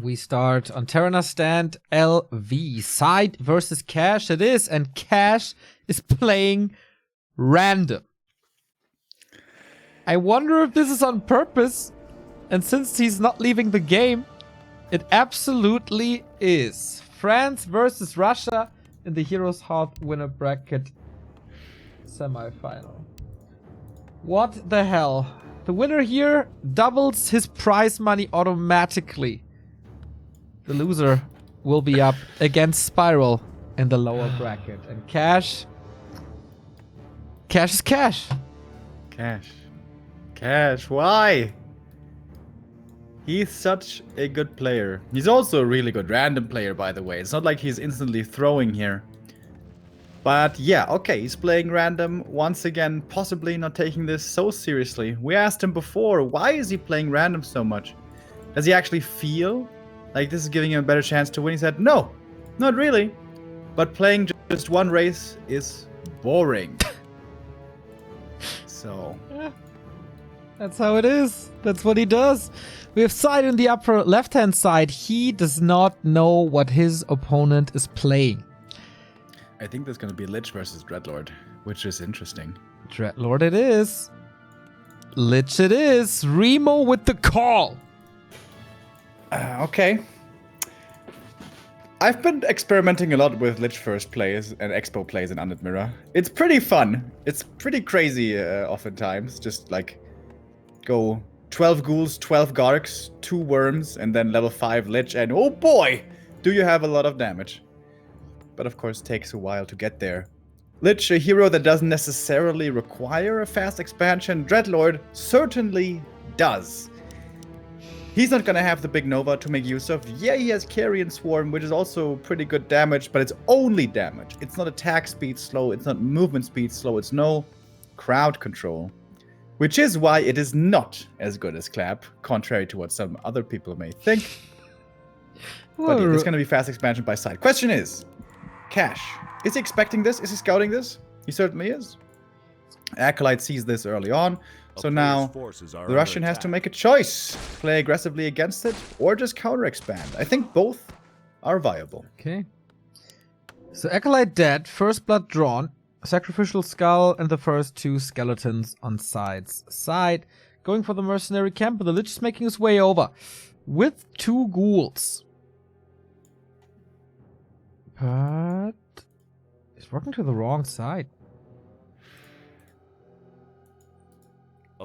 We start on Terraner stand LV. SyDe versus Cash it is, and Cash is playing random. I wonder if this is on purpose, and since he's not leaving the game, it absolutely is. France versus Russia in the HeroesHearth Winnerbracket Semifinal. What the hell? The winner here doubles his prize money automatically. The loser will be up against Spiral in the lower bracket. And Cash is Cash. Cash, why? He's such a good player. He's also a really good random player, by the way. It's not like he's instantly throwing here. But yeah, okay, he's playing random. Once again, possibly not taking this so seriously. We asked him before, why is he playing random so much? Does he actually feel like this is giving him a better chance to win? He said, no, not really. But playing just one race is boring. So... yeah, that's how it is. That's what he does. We have SyDe in the upper left-hand side. He does not know what his opponent is playing. I think there's going to be Lich versus Dreadlord, which is interesting. Dreadlord it is. Lich it is. Remo with the call. Okay. I've been experimenting a lot with Lich first plays and Expo plays in Undead Mirror. It's pretty fun. It's pretty crazy oftentimes. Just like go 12 ghouls, 12 garks, 2 worms, and then level 5 Lich, and oh boy, do you have a lot of damage. But of course, it takes a while to get there. Lich, a hero that doesn't necessarily require a fast expansion. Dreadlord certainly does. He's not gonna have the big Nova to make use of. Yeah, he has Carrion Swarm, which is also pretty good damage, but it's only damage. It's not attack speed slow, it's not movement speed slow, it's no crowd control. Which is why it is not as good as Clap, contrary to what some other people may think. But yeah, it's gonna be fast expansion by SyDe. Question is, Cash, is he expecting this? Is he scouting this? He certainly is. Acolyte sees this early on, so now the Russian has to make a choice. Play aggressively against it, or just counter expand. I think both are viable. Okay. So Acolyte dead, first blood drawn, sacrificial skull, and the first 2 skeletons on sides. SyDe going for the mercenary camp, but the Lich is making his way over with 2 ghouls. But he's working to the wrong side.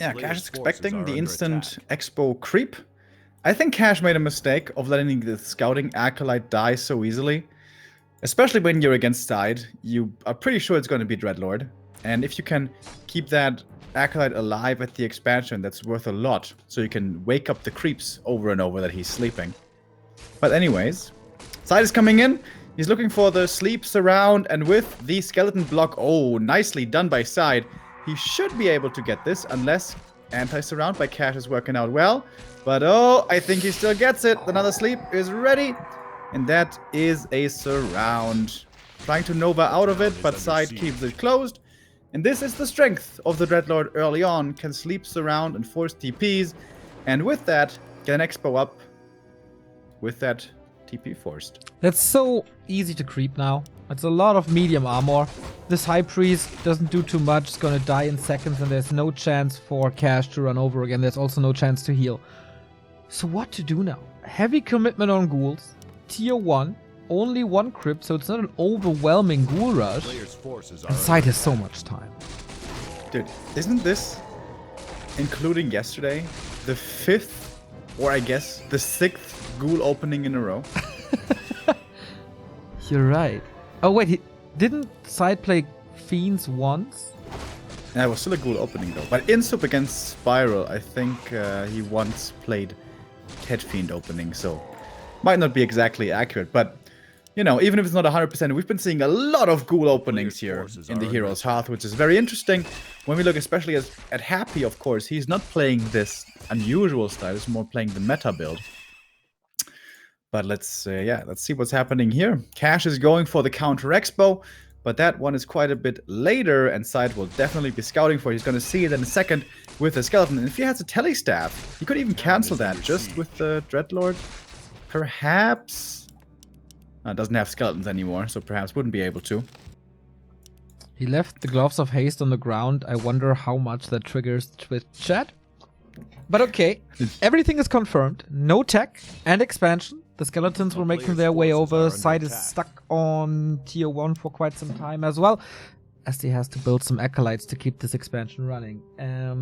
Yeah, Cash is expecting the instant Expo creep. I think Cash made a mistake of letting the scouting Acolyte die so easily. Especially when you're against SyDe, you are pretty sure it's going to be Dreadlord. And if you can keep that Acolyte alive at the expansion, that's worth a lot. So you can wake up the creeps over and over that he's sleeping. But anyways, SyDe is coming in. He's looking for the sleep surround, and with the skeleton block, oh, nicely done by SyDe, he should be able to get this, unless anti-surround by Cash is working out well. But oh, I think he still gets it. Another sleep is ready, and that is a surround. Trying to Nova out of it, but SyDe keeps it closed. And this is the strength of the Dreadlord early on, can sleep surround and force TPs, and with that, get an Expo up with that TP forced. That's so easy to creep now. It's a lot of medium armor. This High Priest doesn't do too much. It's gonna die in seconds, and there's no chance for Cash to run over again. There's also no chance to heal. So what to do now? Heavy commitment on ghouls. Tier 1. Only 1 crypt, so it's not an overwhelming ghoul rush. And SyDe has so much time. Dude, isn't this, including yesterday, the 5th, or I guess the 6th ghoul opening in a row? You're right. Oh wait, didn't SyDe play Fiends once? Yeah, it was still a ghoul opening though. But in Sup against Spiral, I think he once played Head Fiend opening, so might not be exactly accurate. But, you know, even if it's not 100%, we've been seeing a lot of ghoul openings here in the HeroesHearth, which is very interesting. When we look especially at Happy, of course, he's not playing this unusual style, he's more playing the meta build. But let's see what's happening here. Cash is going for the counter Expo, but that one is quite a bit later, and SyDe will definitely be scouting for it. He's going to see it in a second with the skeleton. And if he has a telestaff, he could even cancel that just with the Dreadlord perhaps... It doesn't have skeletons anymore, so perhaps wouldn't be able to. He left the gloves of haste on the ground. I wonder how much that triggers Twitch chat. But okay, everything is confirmed. No tech and expansion. The skeletons were making their way over. SyDe is stuck on tier 1 for quite some time as well, as he has to build some acolytes to keep this expansion running.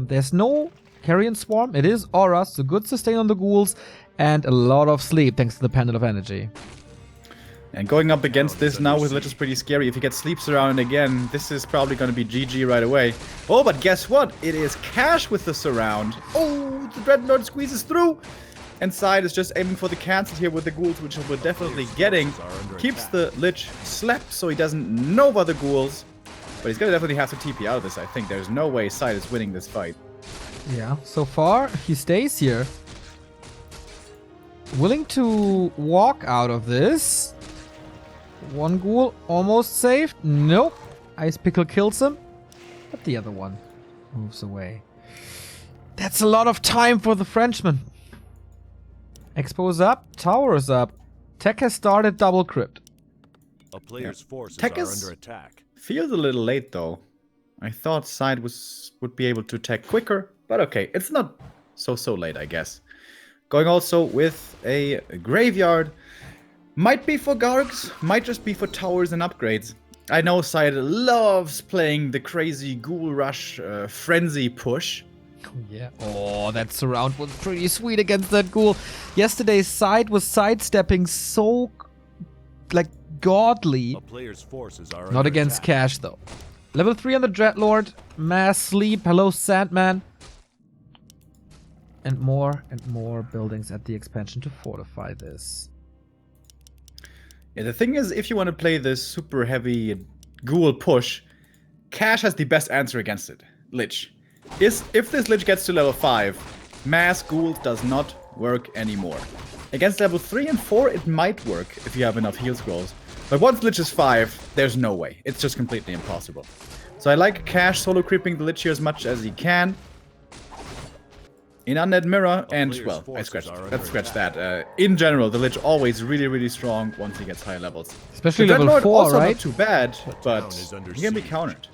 There's no carrion swarm. It is aura, so good sustain on the ghouls, and a lot of sleep thanks to the pendant of energy. And going up against this now with Lich is pretty scary. If he gets sleep surrounded again, this is probably going to be GG right away. Oh, but guess what? It is Cash with the surround. Oh, the Dreadlord squeezes through. And SyDe is just aiming for the cancel here with the ghouls, which we're definitely getting. Keeps the Lich slept so he doesn't know about the ghouls. But he's going to definitely have to TP out of this, I think. There's no way SyDe is winning this fight. Yeah, so far he stays here. Willing to walk out of this. One ghoul almost saved. Nope. Ice Pickle kills him. But the other one moves away. That's a lot of time for the Frenchman. Expo's up. Tower is up. Tech has started double crypt. A player's forces Tech are is under attack. Feels a little late though. I thought SyDe would be able to attack quicker. But okay, it's not so late, I guess. Going also with a graveyard. Might be for Gargs, might just be for towers and upgrades. I know SyDe loves playing the crazy ghoul rush frenzy push. Yeah. Oh, that surround was pretty sweet against that ghoul. Yesterday's SyDe was sidestepping so, like, godly. A player's forces are Not under against attack. Cash, though. Level 3 on the Dreadlord. Mass sleep. Hello, Sandman. And more buildings at the expansion to fortify this. Yeah, the thing is, if you want to play this super heavy ghoul push, Cash has the best answer against it. Lich. If this Lich gets to level 5, mass ghouls does not work anymore. Against level 3 and 4, it might work if you have enough heal scrolls. But once Lich is 5, there's no way. It's just completely impossible. So I like Cash solo creeping the Lich here as much as he can. In Undead Mirror, and, well, let's scratch that. In general, the Lich always really strong once he gets higher levels. Especially the level Dreadlord 4, also right? not too bad, but he can be countered.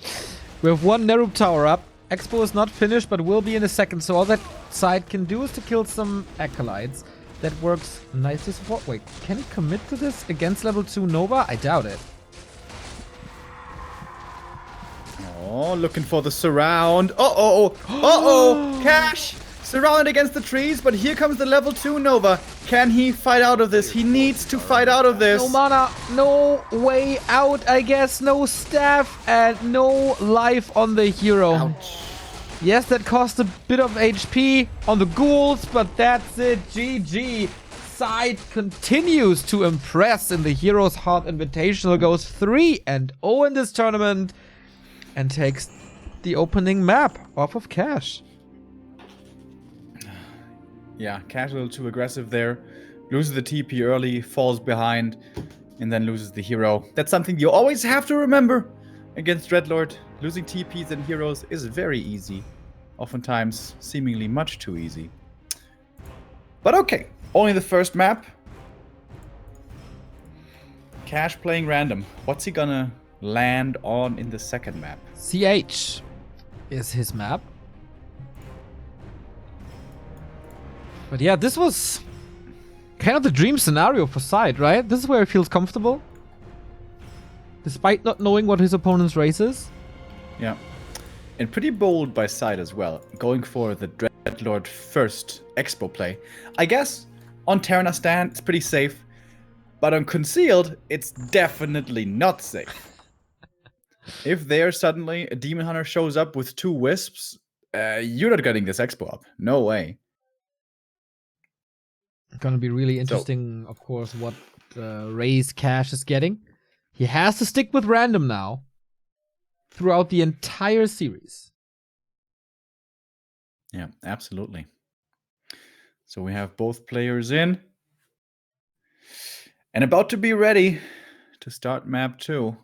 We have one Nerub tower up. Expo is not finished, but will be in a second. So all that SyDe can do is to kill some acolytes. That works nicely. Wait, can he commit to this against level 2 Nova? I doubt it. Oh, looking for the surround. Uh-oh. Cash! Surrounded against the trees, but here comes the level 2 Nova. Can he fight out of this? He needs to fight out of this. No mana, no way out, I guess. No staff and no life on the hero. Ouch. Yes, that cost a bit of HP on the ghouls, but that's it. GG. SyDe continues to impress in the HeroesHearth Invitational. Goes 3-0 in this tournament and takes the opening map off of Cash. Yeah, Cash a little too aggressive there. Loses the TP early, falls behind, and then loses the hero. That's something you always have to remember against Dreadlord. Losing TPs and heroes is very easy. Oftentimes, seemingly much too easy. But okay, only the first map. Cash playing random. What's he gonna land on in the second map? CH is his map. But yeah, this was kind of the dream scenario for SyDe, right? This is where he feels comfortable. Despite not knowing what his opponent's race is. Yeah. And pretty bold by SyDe as well. Going for the Dreadlord first Expo play. I guess on Terrana stand, it's pretty safe. But on Concealed, it's definitely not safe. If there suddenly a Demon Hunter shows up with 2 Wisps, you're not getting this Expo up. No way. Gonna be really interesting, of course, what raise Cash is getting. He has to stick with random now throughout the entire series. Yeah, absolutely. So we have both players in. And about to be ready to start map 2.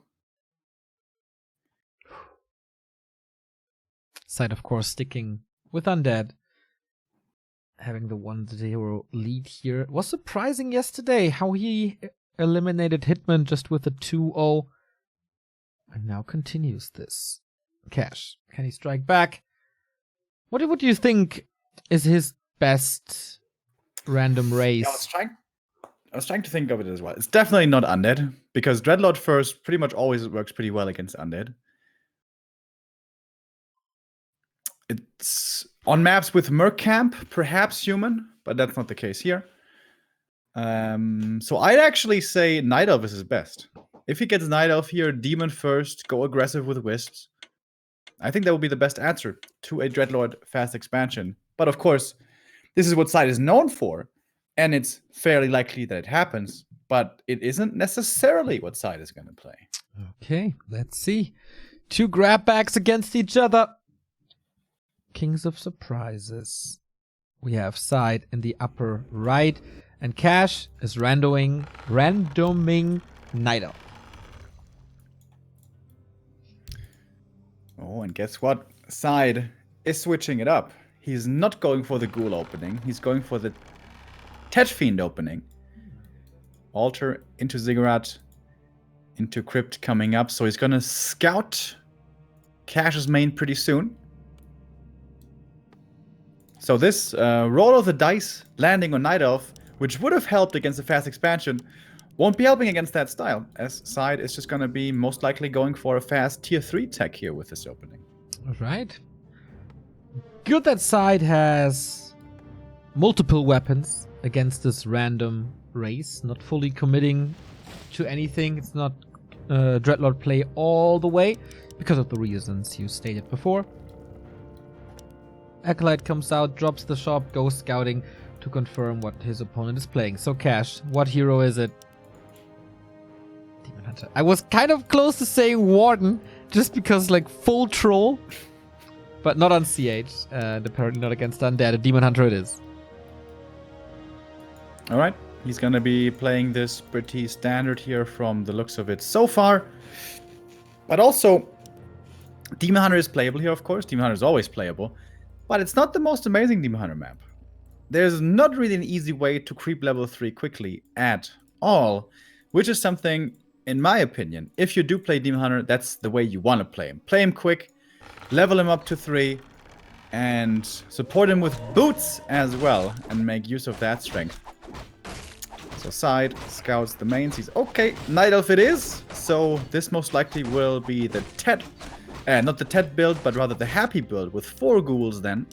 SyDe, of course, sticking with Undead. having the 1-0 lead here. It was surprising yesterday how he eliminated Hitman just with a 2-0. And now continues this. Cash. Can he strike back? What would you think is his best random race? Yeah, I was trying to think of it as well. It's definitely not Undead, because Dreadlord first pretty much always works pretty well against Undead. It's on maps with Merc Camp, perhaps Human, but that's not the case here. So I'd actually say Night Elf is his best. If he gets Night Elf here, Demon first, go aggressive with Wisps. I think that would be the best answer to a Dreadlord fast expansion. But of course, this is what SyDe is known for, and it's fairly likely that it happens, but it isn't necessarily what SyDe is going to play. Okay, let's see. 2 grab bags against each other. Kings of Surprises. We have SyDe in the upper right, and Cash is randoming Night Elf. Oh, and guess what? SyDe is switching it up. He's not going for the Ghoul opening. He's going for the Tet Fiend opening. Altar into Ziggurat, into Crypt coming up. So he's going to scout Cash's main pretty soon. So this roll of the dice landing on Night Elf, which would have helped against the fast expansion, won't be helping against that style, as SyDe is just going to be most likely going for a fast tier 3 tech here with this opening. All right. Good that SyDe has multiple weapons against this random race, not fully committing to anything. It's not Dreadlord play all the way because of the reasons you stated before. Acolyte comes out, drops the shop, goes scouting to confirm what his opponent is playing. So Cash, what hero is it? Demon Hunter. I was kind of close to saying Warden, just because like full troll. But not on CH, and apparently not against Undead. A Demon Hunter it is. Alright, he's gonna be playing this pretty standard here from the looks of it so far. But also, Demon Hunter is playable here, of course. Demon Hunter is always playable. But it's not the most amazing Demon Hunter map. There's not really an easy way to creep level 3 quickly at all, which is something, in my opinion, if you do play Demon Hunter, that's the way you want to play him. Play him quick, level him up to 3, and support him with boots as well, and make use of that strength. So SyDe scouts the mains. He's okay, Night Elf it is. So this most likely will be the Tet, not the Tet build, but rather the Happy build with 4 ghouls then,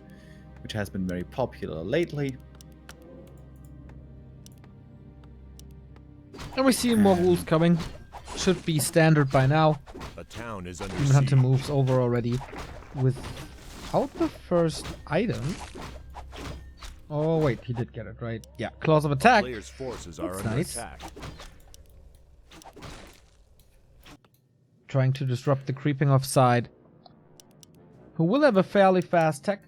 which has been very popular lately. And we see more ghouls coming. Should be standard by now. A town is under Demon Hunter siege. moves over already without the first item. Oh wait, he did get it, right? Yeah, Claws of Attack. Players' forces are That's under nice. attack. Trying to disrupt the creeping of SyDe, who will have a fairly fast tech.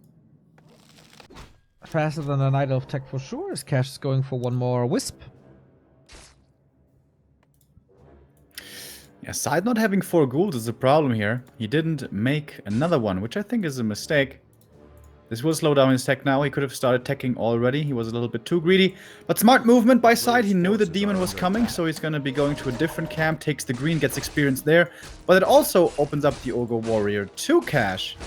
Faster than a Night Elf tech for sure, as Cash is going for one more Wisp. Yeah, SyDe not having 4 ghouls is a problem here. He didn't make another one, which I think is a mistake. This will slow down his tech now. He could have started teching already. He was a little bit too greedy. But smart movement by SyDe. He knew the demon was coming, so he's going to be going to a different camp. Takes the green, gets experience there. But it also opens up the Ogre Warrior to Cash.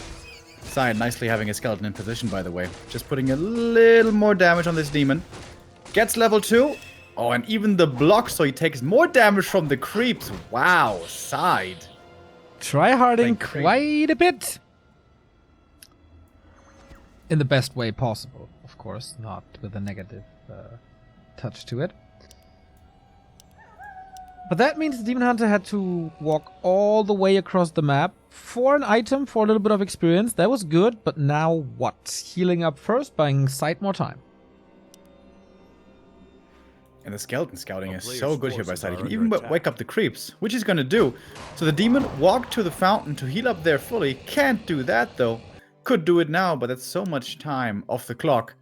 SyDe nicely having a skeleton in position, by the way. Just putting a little more damage on this demon. Gets level 2. Oh, and even the block, so he takes more damage from the creeps. Wow, SyDe. Tryharding Thank you. quite a bit. In the best way possible, of course, not with a negative touch to it. But that means the Demon Hunter had to walk all the way across the map for an item, for a little bit of experience. That was good, but now what? Healing up first, buying SyDe more time. And the skeleton scouting A is player's so good here by forces SyDe. He are can under even attack. wake up the creeps, which he's gonna do. So the demon walked to the fountain to heal up there fully. Can't do that though. Could do it now, but that's so much time off the clock.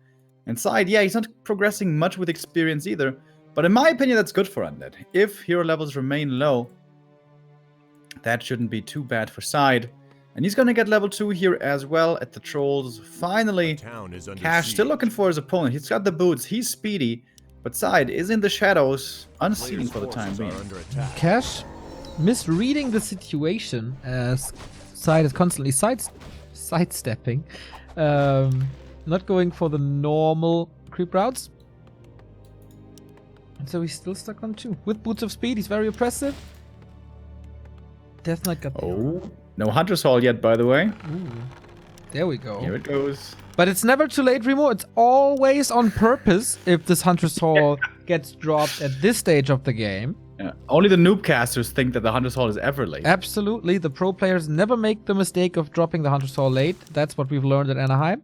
And SyDe, yeah, he's not progressing much with experience either. But in my opinion, that's good for Undead. If hero levels remain low, that shouldn't be too bad for SyDe. And he's gonna get level 2 here as well at the trolls. Finally, Town is under Cash still siege. looking for his opponent. He's got the boots, he's speedy, but SyDe is in the shadows, unseen Players' for the time forces being. are under attack. Cash misreading the situation as SyDe is constantly sidestepping. Not going for the normal creep routes. And so he's still stuck on 2. With Boots of Speed, he's very oppressive. Death Knight got the Oh, no Hunter's Hall yet, by the way. Ooh. There we go. Here it goes. But it's never too late, Remo. It's always on purpose if this Hunter's Hall gets dropped at this stage of the game. Yeah. Only the noob casters think that the Hunter's Hall is ever late. Absolutely. The pro players never make the mistake of dropping the Hunter's Hall late. That's what we've learned at Anaheim.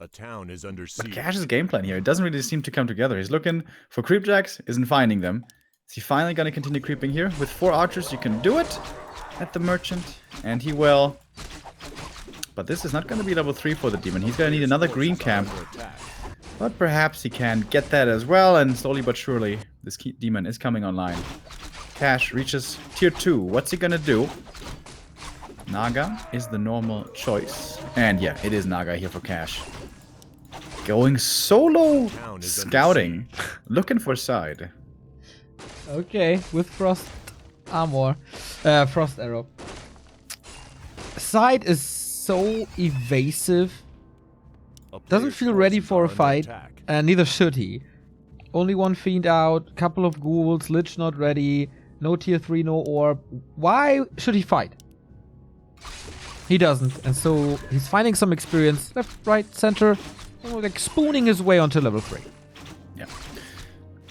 A town is under But siege. Cash's game plan here, it doesn't really seem to come together. He's looking for creep jacks, isn't finding them. Is he finally going to continue creeping here? With 4 archers, you can do it at the merchant, and he will. But this is not going to be level 3 for the demon. He's going to need another green camp. Under attack. But perhaps he can get that as well, and slowly but surely, this demon is coming online. Cash reaches tier 2. What's he going to do? Naga is the normal choice. And yeah, it is Naga here for Cash. Going solo Town is under scouting. Looking for SyDe. Okay, with Frost Armor. Frost Arrow. SyDe is so evasive. A Doesn't player's feel ready forces for are a under fight. attack. And neither should he. Only 1 Fiend out, couple of ghouls, Lich not ready, no tier 3, no orb. Why should he fight? He doesn't, and so he's finding some experience left, right, center, like spooning his way onto level 3. Yeah.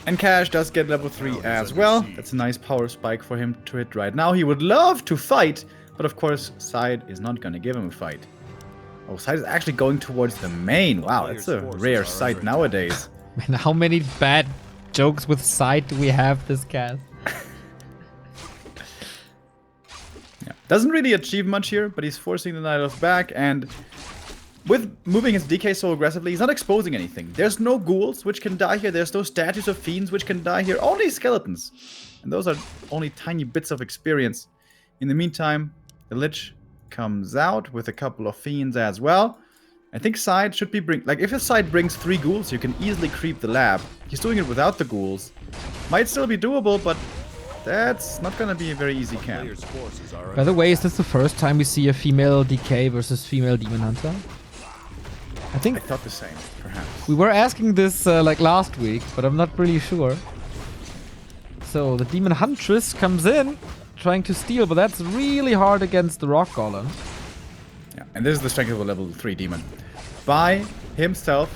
And Cash does get level 3 as well. That's a nice power spike for him to hit right now. He would love to fight, but of course, SyDe is not going to give him a fight. Oh, SyDe is actually going towards the main. Wow, that's a rare sight nowadays. Man, how many bad jokes with SyDe do we have this cast? Yeah. Doesn't really achieve much here, but he's forcing the Night Elf back, and with moving his DK so aggressively, he's not exposing anything. There's no ghouls which can die here, there's no statues of fiends which can die here, only skeletons. And those are only tiny bits of experience. In the meantime, the Lich comes out with a couple of fiends as well. I think SyDe should be if his SyDe brings 3 ghouls, you can easily creep the lab. He's doing it without the ghouls. Might still be doable, but that's not gonna be a very easy camp. Players' forces are By the way, is this the first time we see a female DK versus female Demon Hunter? I I think thought the same, perhaps. we were asking this like last week, but I'm not really sure. So the Demon Huntress comes in, trying to steal, but that's really hard against the Rock Golem. Yeah, and this is the strength of a level 3 demon. By himself,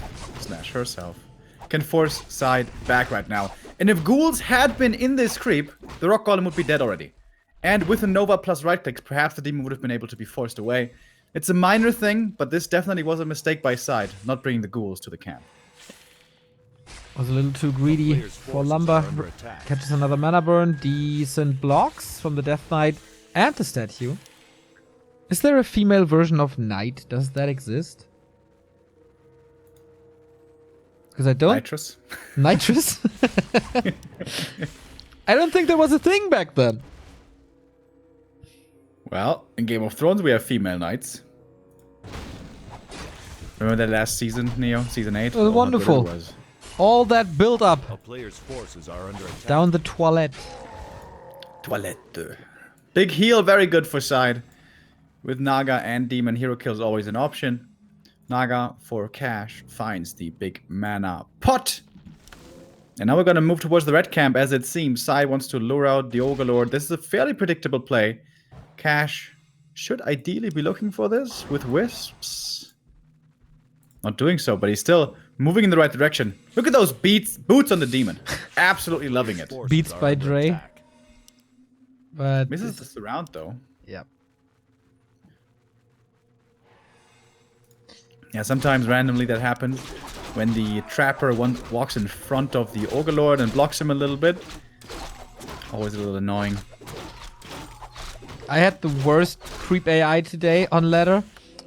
/ herself, can force SyDe back right now. And if ghouls had been in this creep, the Rock Golem would be dead already. And with a Nova plus right clicks, perhaps the demon would have been able to be forced away. It's a minor thing, but this definitely was a mistake by SyDe, not bringing the ghouls to the camp. Was a little too greedy Players' for forces Lumber. are under attack. Catches another mana burn. Decent blocks from the Death Knight and the statue. Is there a female version of Knight? Does that exist? Because I don't... Nitrous. Nitrous? I don't think there was a thing back then. Well, in Game of Thrones, we have female knights. Remember that last season, Neo? Season 8? Oh, Oh, how good wonderful. it was. All that build up A player's forces are under attack. down the toilet. Toilette. Big heal, very good for SyDe. With Naga and Demon, hero kill is always an option. Naga, for cash, finds the big mana pot. And now we're going to move towards the red camp, as it seems. SyDe wants to lure out the Ogre Lord. This is a fairly predictable play. Cash should ideally be looking for this with Wisps. Not doing so, but he's still moving in the right direction. Look at those boots on the Demon. Absolutely loving it. Forces Beats are by under Dre. attack. But Misses the surround, though. yeah. Yeah, sometimes randomly that happens when the Trapper walks in front of the Ogre Lord and blocks him a little bit. Always a little annoying. I had the worst creep AI today on ladder.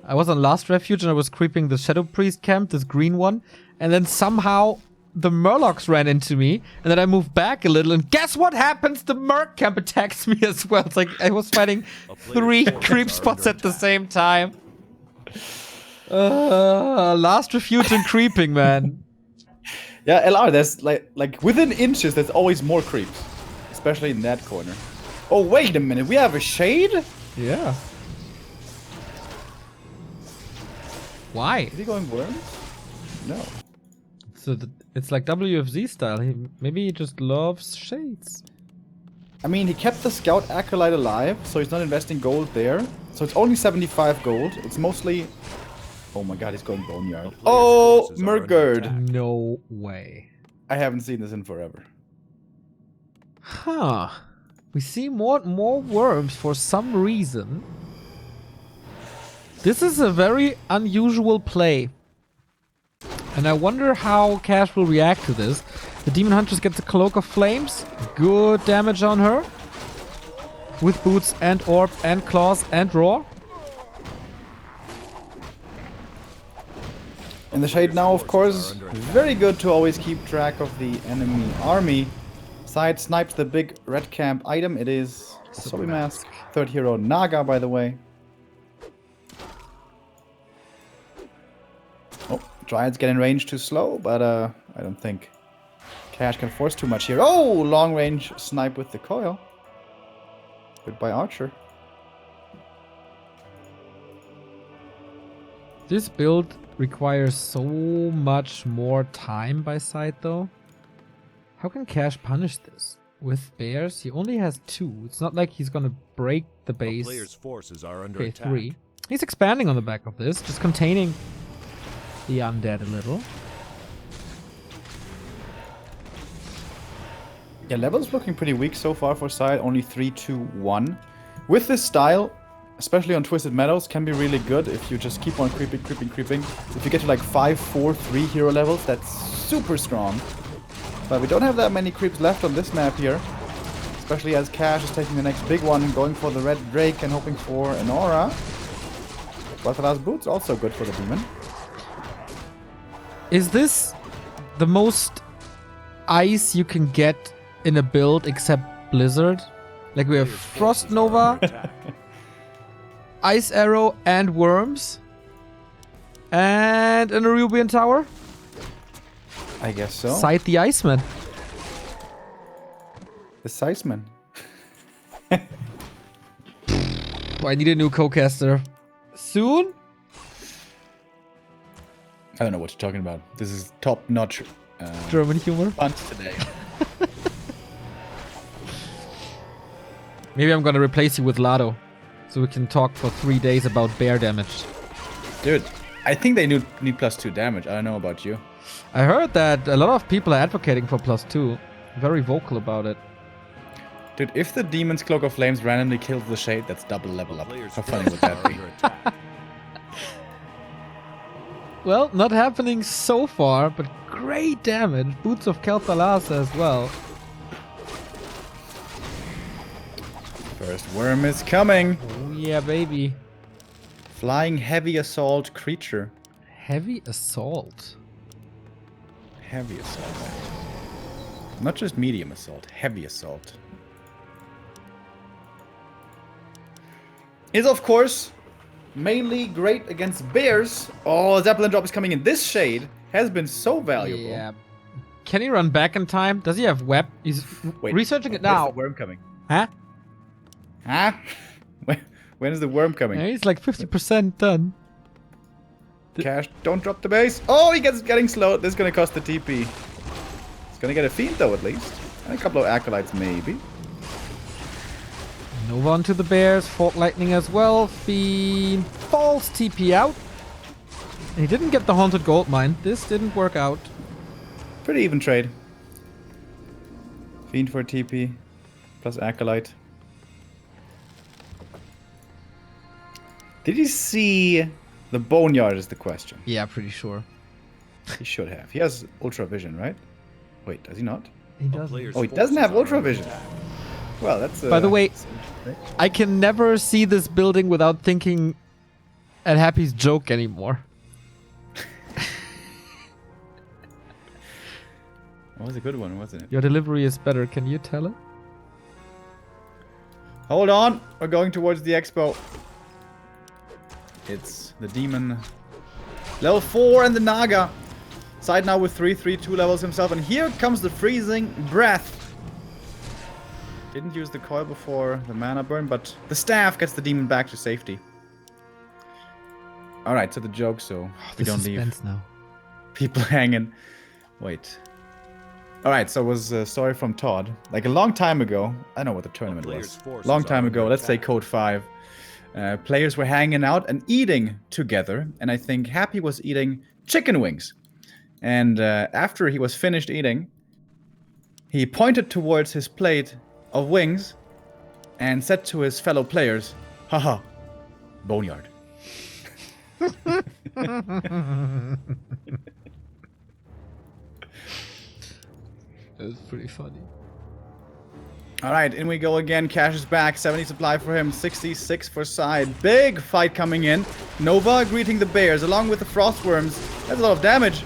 I was on Last Refuge and I was creeping the Shadow Priest camp, this green one. And then somehow the Murlocs ran into me, and then I moved back a little, and guess what happens? The Merc camp attacks me as well. It's like I was fighting 3 creep spots at the same time. Last refuge and creeping, man. Yeah, LR, there's like within inches, there's always more creeps. Especially in that corner. Oh, wait a minute, we have a shade? Yeah. Why? Is he going worms? No. So it's like WFZ style. Maybe he just loves shades. I mean, he kept the Scout Acolyte alive, so he's not investing gold there. So it's only 75 gold. It's mostly... Oh my god, he's going Boneyard. Oh, Murgard. No way. I haven't seen this in forever. Huh. We see more worms for some reason. This is a very unusual play. And I wonder how Cash will react to this. The Demon Huntress gets a Cloak of Flames. Good damage on her. With Boots and Orb and Claws and Roar. In the shade now, of course, very good to always keep track of the enemy army. Side snipes the big red camp item. It is Sobi Mask. 3rd hero Naga, by the way. Oh, Dryad's getting range too slow, but I don't think Cash can force too much here. Oh, long range snipe with the coil. Goodbye, Archer. This build requires so much more time by side though. How can Cash punish this? With bears, he only has 2. It's not like he's gonna break the base. Player's forces are under Okay, attack. 3. He's expanding on the back of this, just containing the undead a little. Yeah, level's looking pretty weak so far for side. Only 3, 2, 1. With this style, especially on Twisted Meadows, can be really good if you just keep on creeping. If you get to like 5, 4, 3 hero levels, that's super strong. But we don't have that many creeps left on this map here. Especially as Cash is taking the next big one, going for the red Drake and hoping for an aura. But the last boot's also good for the demon. Is this the most ice you can get in a build except Blizzard? Like we have Frost Nova, Ice Arrow, and Worms. And an Arubian Tower. I guess so. SyDe the Iceman. The Sizeman. Oh, I need a new co-caster. Soon? I don't know what you're talking about. This is top-notch German humor. punch today. Maybe I'm gonna replace you with Lado. So we can talk for 3 days about bear damage. Dude, I think they need +2 damage. I don't know about you. I heard that a lot of people are advocating for +2. Very vocal about it. Dude, if the Demon's Cloak of Flames randomly kills the Shade, that's double level up. How funny would that be? Well, not happening so far, but great damage. Boots of Kel'Thuzad as well. First worm is coming. Oh yeah, baby. Flying heavy assault creature. Heavy assault. Heavy assault. Not just medium assault, heavy assault. Is of course mainly great against bears. Oh, Zeppelin drop is coming in. This shade has been so valuable. Yeah. Can he run back in time? Does he have web? He's researching it now. Where's the worm coming? Huh? Huh? When is the worm coming? Yeah, he's like 50% done. Cash, don't drop the base. Oh, he getting slow. This is gonna cost the TP. He's gonna get a Fiend though, at least. And a couple of Acolytes, maybe. Nova onto the bears. Fort Lightning as well. Fiend falls TP out. And he didn't get the Haunted Gold Mine. This didn't work out. Pretty even trade. Fiend for TP. Plus Acolyte. Did he see the Boneyard is the question. Yeah, pretty sure. He should have. He has Ultra Vision, right? Wait, does he not? He doesn't. Oh, he doesn't have Ultra Vision. Well, that's... By the way, I can never see this building without thinking at Happy's joke anymore. That was a good one, wasn't it? Your delivery is better. Can you tell it? Hold on. We're going towards the expo. It's the demon. Level 4 and the Naga. SyDe now with 2 levels himself. And here comes the freezing breath. Didn't use the coil before the mana burn, but the staff gets the demon back to safety. Alright, so the joke, so we don't leave now. people hanging. Wait. Alright, so it was a story from Todd. Like a long time ago, I know what the tournament was. Long time ago, let's say Code 5. Players were hanging out and eating together, and I think Happy was eating chicken wings. And after he was finished eating, he pointed towards his plate of wings and said to his fellow players, haha, boneyard. That was pretty funny. Alright, in we go again. Cash is back. 70 supply for him. 66 for SyDe. Big fight coming in. Nova greeting the bears along with the frostworms. That's a lot of damage.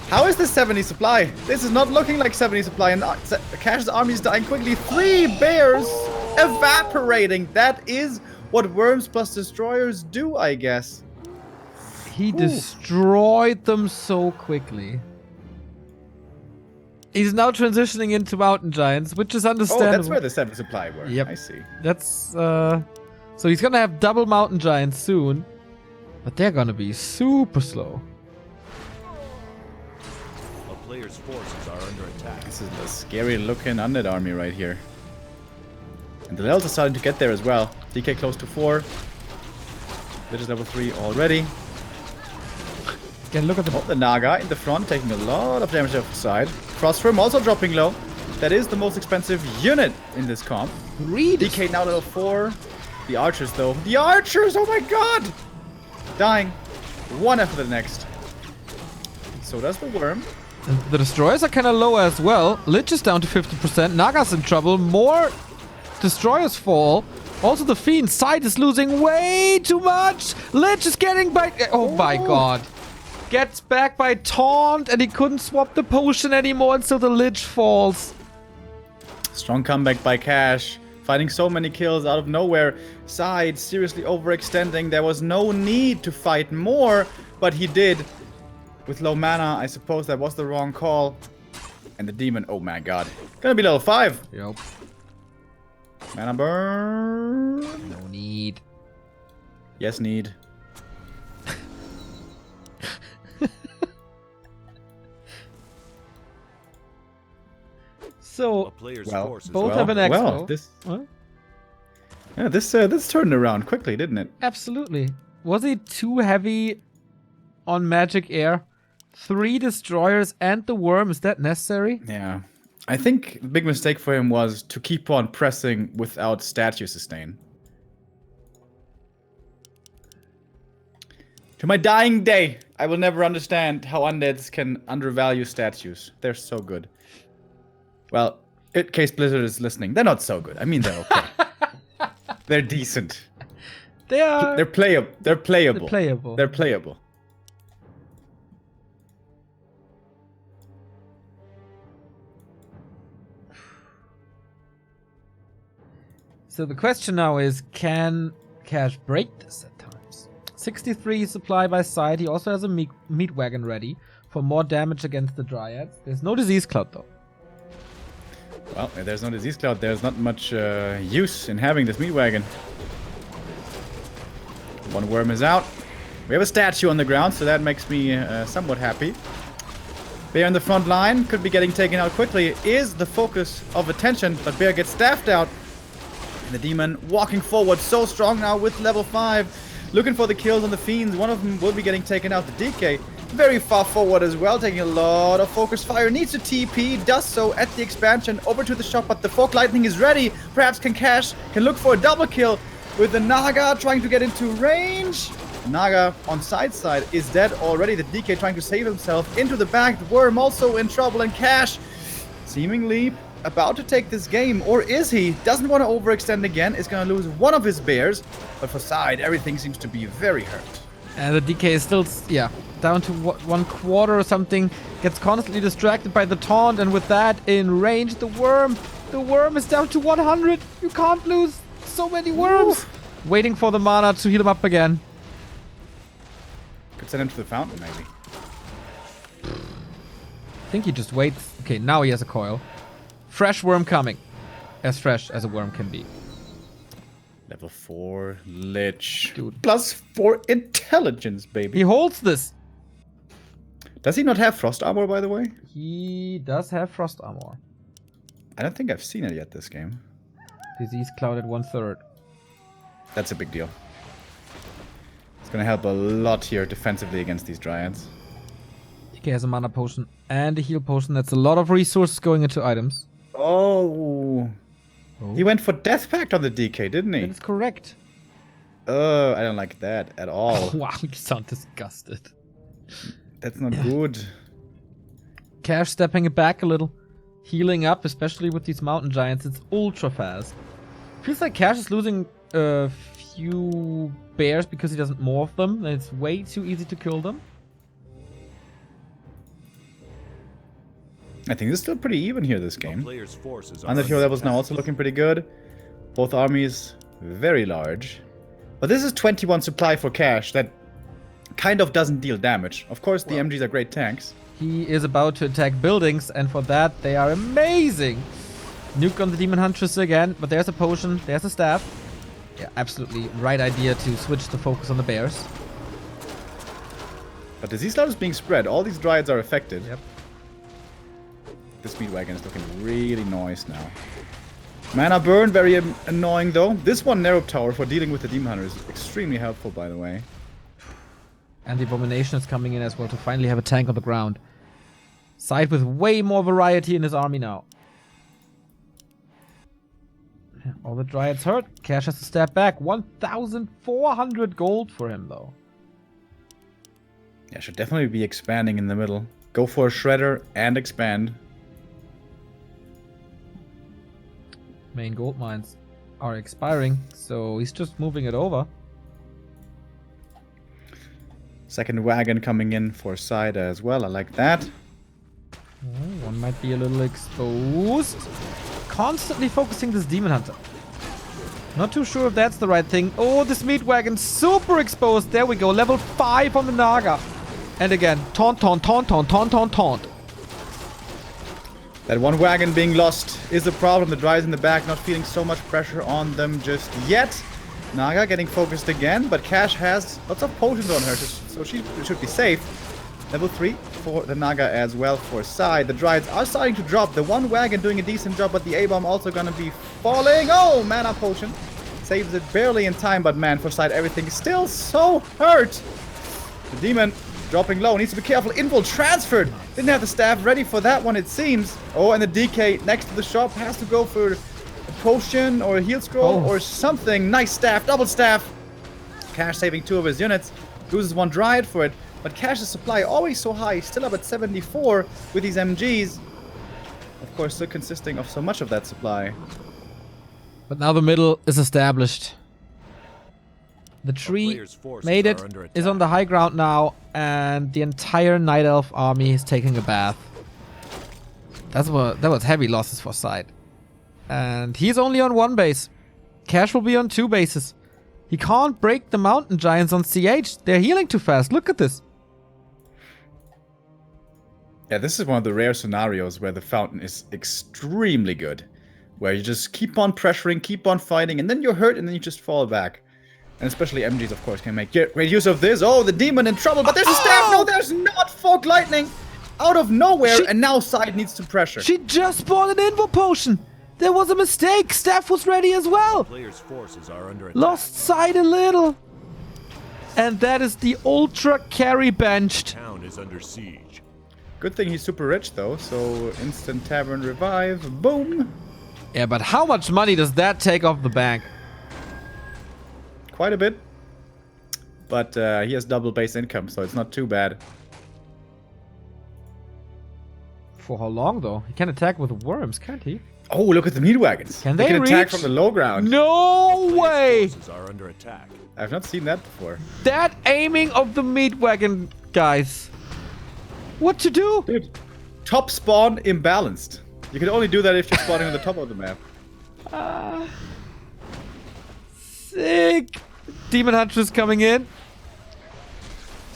How is this 70 supply? This is not looking like 70 supply. And Cash's army is dying quickly. 3 bears evaporating. That is what worms plus destroyers do, I guess. He destroyed them so quickly. He's now transitioning into mountain giants, which is understandable. Oh, that's where the 7 supply were. Yep. I see. That's, so he's gonna have double mountain giants soon. But they're gonna be super slow. A player's forces are under attack. This is a scary looking undead army right here. And the levels are starting to get there as well. DK close to 4. Lich is level 3 already. Again, look at The Naga in the front taking a lot of damage off the side. Frostworm also dropping low. That is the most expensive unit in this comp. DK now level 4. The archers though. The archers! Oh my god! Dying. One after the next. So does the worm. And the destroyers are kind of low as well. Lich is down to 50%. Naga's in trouble. More destroyers fall. Also the Fiend. SyDe is losing way too much. Lich is getting by... Oh my god. Gets back by taunt, and he couldn't swap the potion anymore until the Lich falls. Strong comeback by Cash. Finding so many kills out of nowhere. SyDe seriously overextending. There was no need to fight more, but he did. With low mana, I suppose that was the wrong call. And the demon, oh my god. Gonna be level 5. Yep. Mana burn. No need. Yes, need. So, A player's Well, forces both are have an expo. Well, this What? yeah, this turned around quickly, didn't it? Absolutely. Was he too heavy on magic air? 3 destroyers and the worm, is that necessary? Yeah. I think the big mistake for him was to keep on pressing without statue sustain. To my dying day, I will never understand how undeads can undervalue statues. They're so good. Well, in case Blizzard is listening, they're not so good. I mean, they're okay. They're decent. They are... They're playable. They're playable. They're playable. They're playable. So the question now is, can Cash break this at times? 63 supply by SyDe. He also has a meat wagon ready for more damage against the Dryads. There's no disease cloud though. Well, if there's no disease cloud, there's not much use in having this meat wagon. One worm is out. We have a statue on the ground, so that makes me somewhat happy. Bear in the front line, could be getting taken out quickly, is the focus of attention, but Bear gets staffed out. And the demon walking forward, so strong now with level 5. Looking for the kills on the fiends. One of them will be getting taken out. The DK very far forward as well, taking a lot of focus fire. Needs to TP, does so at the expansion over to the shop, but the Fork Lightning is ready. Perhaps Cash can look for a double kill with the Naga trying to get into range. Naga on side is dead already. The DK trying to save himself into the back. The Worm also in trouble, and Cash seemingly about to take this game, or is he? Doesn't want to overextend again, is going to lose one of his bears, but for SyDe, everything seems to be very hurt. And the DK is still, yeah, down to 1/4 or something. Gets constantly distracted by the taunt, and with that in range, the worm is down to 100. You can't lose so many worms. Ooh. Waiting for the mana to heal him up again. Could send him to the fountain, maybe. I think he just waits. Okay, now he has a coil. Fresh worm coming. As fresh as a worm can be. Level 4 Lich. Dude. +4 intelligence, baby. He holds this. Does he not have frost armor, by the way? He does have frost armor. I don't think I've seen it yet this game. Disease cloud at 1/3. That's a big deal. It's gonna help a lot here defensively against these dryads. DK has a mana potion and a heal potion. That's a lot of resources going into items. Oh. He went for Death Pact on the DK, didn't he? That is correct. I don't like that at all. Wow, you sound disgusted. That's not good. Cash stepping it back a little. Healing up, especially with these mountain giants. It's ultra fast. Feels like Cash is losing a few bears because he doesn't morph them. And it's way too easy to kill them. I think it's still pretty even here this game. Player's forces are Under hero under levels now attack. also looking pretty good. Both armies very large. But this is 21 supply for Cash that kind of doesn't deal damage. Of course, the MGs are great tanks. He is about to attack buildings, and for that, they are amazing. Nuke on the Demon Huntress again, but there's a potion, there's a staff. Yeah, absolutely right idea to switch the focus on the bears. But disease cloud is being spread. All these dryads are affected. Yep. This meat wagon is looking really nice now. Mana burn, very annoying though. This one narrow tower for dealing with the Demon Hunter is extremely helpful, by the way. And the Abomination is coming in as well to finally have a tank on the ground. Side with way more variety in his army now. Yeah, all the Dryads hurt. Cash has to step back. 1,400 gold for him though. Yeah, should definitely be expanding in the middle. Go for a Shredder and expand. Main gold mines are expiring, so he's just moving it over. Second wagon coming in for side as well. I like that. Oh, one might be a little exposed. Constantly focusing this Demon Hunter. Not too sure if that's the right thing. Oh, this meat wagon super exposed. There we go. Level 5 on the Naga. And again, taunt, taunt, taunt, taunt, taunt, taunt, taunt. That one wagon being lost is a problem. The Dryads in the back not feeling so much pressure on them just yet. Naga getting focused again, but Cash has lots of potions on her, so she should be safe. Level 3 for the Naga as well for side. The Dryads are starting to drop. The one wagon doing a decent job, but the A-bomb also gonna be falling. Oh, mana potion. Saves it barely in time, but man, for side everything is still so hurt. The Demon dropping low, needs to be careful. Invul transferred. Didn't have the staff ready for that one, it seems. Oh, and the DK next to the shop has to go for a potion or a heal scroll or something. Nice staff, double staff. Cash saving 2 of his units. Loses 1 Dryad for it. But Cash's supply always so high, still up at 74 with these MGs. Of course, still consisting of so much of that supply. But now the middle is established. The tree made it, is on the high ground now, and the entire Night Elf army is taking a bath. That was heavy losses for side. And he's only on 1 base. Cash will be on 2 bases. He can't break the mountain giants on CH. They're healing too fast. Look at this. Yeah, this is one of the rare scenarios where the fountain is extremely good. Where you just keep on pressuring, keep on fighting, and then you're hurt and then you just fall back. And especially MGs, of course, can make great use of this. Oh, the demon in trouble, but there's a staff! No, there's not! Fog lightning! Out of nowhere, and now side needs to pressure. She just bought an Invo potion! There was a mistake! Staff was ready as well! Player's forces are under attack. Lost side a little! And that is the ultra carry benched. Town is under siege. Good thing he's super rich, though, so instant tavern revive, boom! Yeah, but how much money does that take off the bank? Quite a bit. But he has double base income, so it's not too bad. For how long, though? He can attack with worms, can't he? Oh, look at the meat wagons. Can they attack reach? from the low ground. No way! Forces are under attack. I've not seen that before. That aiming of the meat wagon, guys. What to do? Dude, top spawn imbalanced. You can only do that if you're spawning on the top of the map. Sick. Demon Huntress coming in.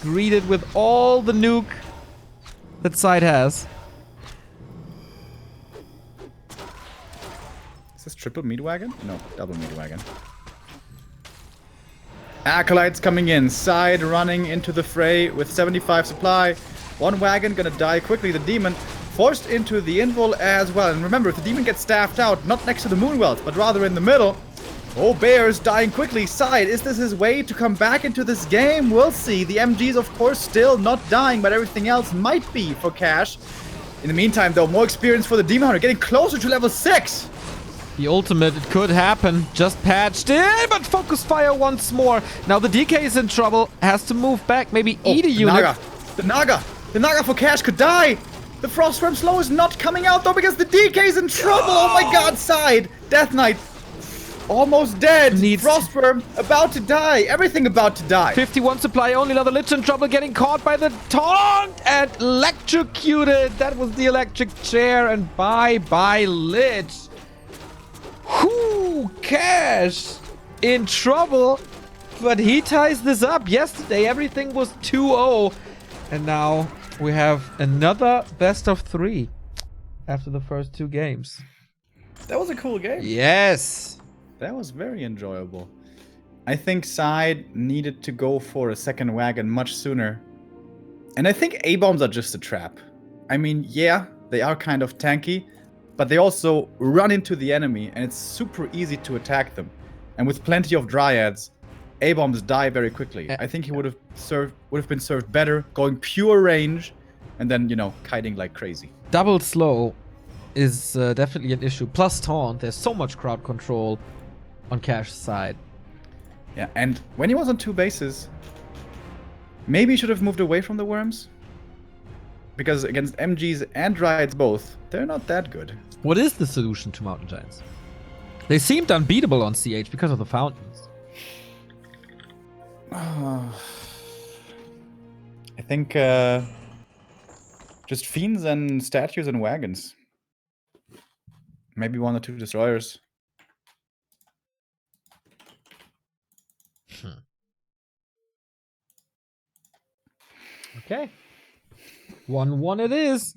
Greeted with all the nuke that SyDe has. Is this triple meat wagon? No, double meat wagon. Acolytes coming in. SyDe running into the fray with 75 supply. One wagon gonna die quickly. The demon forced into the invul as well. And remember, if the demon gets staffed out, not next to the moonwelt, but rather in the middle. Oh, Bears dying quickly. SyDe, is this his way to come back into this game? We'll see. The MGs, of course, still not dying, but everything else might be for cash. In the meantime, though, more experience for the Demon Hunter, getting closer to level 6. The ultimate, it could happen. Just patched in, but focus fire once more. Now the DK is in trouble. Has to move back, maybe eat a unit. The Naga for cash could die. The Frostworm Slow is not coming out, though, because the DK is in trouble. Oh my god, SyDe. Death Knight. Almost dead. Frostworm about to die. Everything about to die. 51 supply only. Another Lich in trouble, getting caught by the taunt and electrocuted. That was the electric chair, and bye-bye Lich. Whoo, Cash in trouble, but he ties this up. Yesterday, everything was 2-0, and now we have another best of 3 after the first 2 games. That was a cool game. Yes. That was very enjoyable. I think SyDe needed to go for a second wagon much sooner. And I think A-bombs are just a trap. I mean, yeah, they are kind of tanky, but they also run into the enemy, and it's super easy to attack them. And with plenty of dryads, A-bombs die very quickly. I think he would have been served better, going pure range, and then, you know, kiting like crazy. Double slow is definitely an issue. Plus taunt, there's so much crowd control on Cash's side. Yeah, and when he was on 2 bases, maybe he should have moved away from the worms. Because against MGs and Dryads both, they're not that good. What is the solution to Mountain Giants? They seemed unbeatable on CH because of the fountains. I think just fiends and statues and wagons. Maybe 1 or 2 destroyers. Okay. 1-1 it is.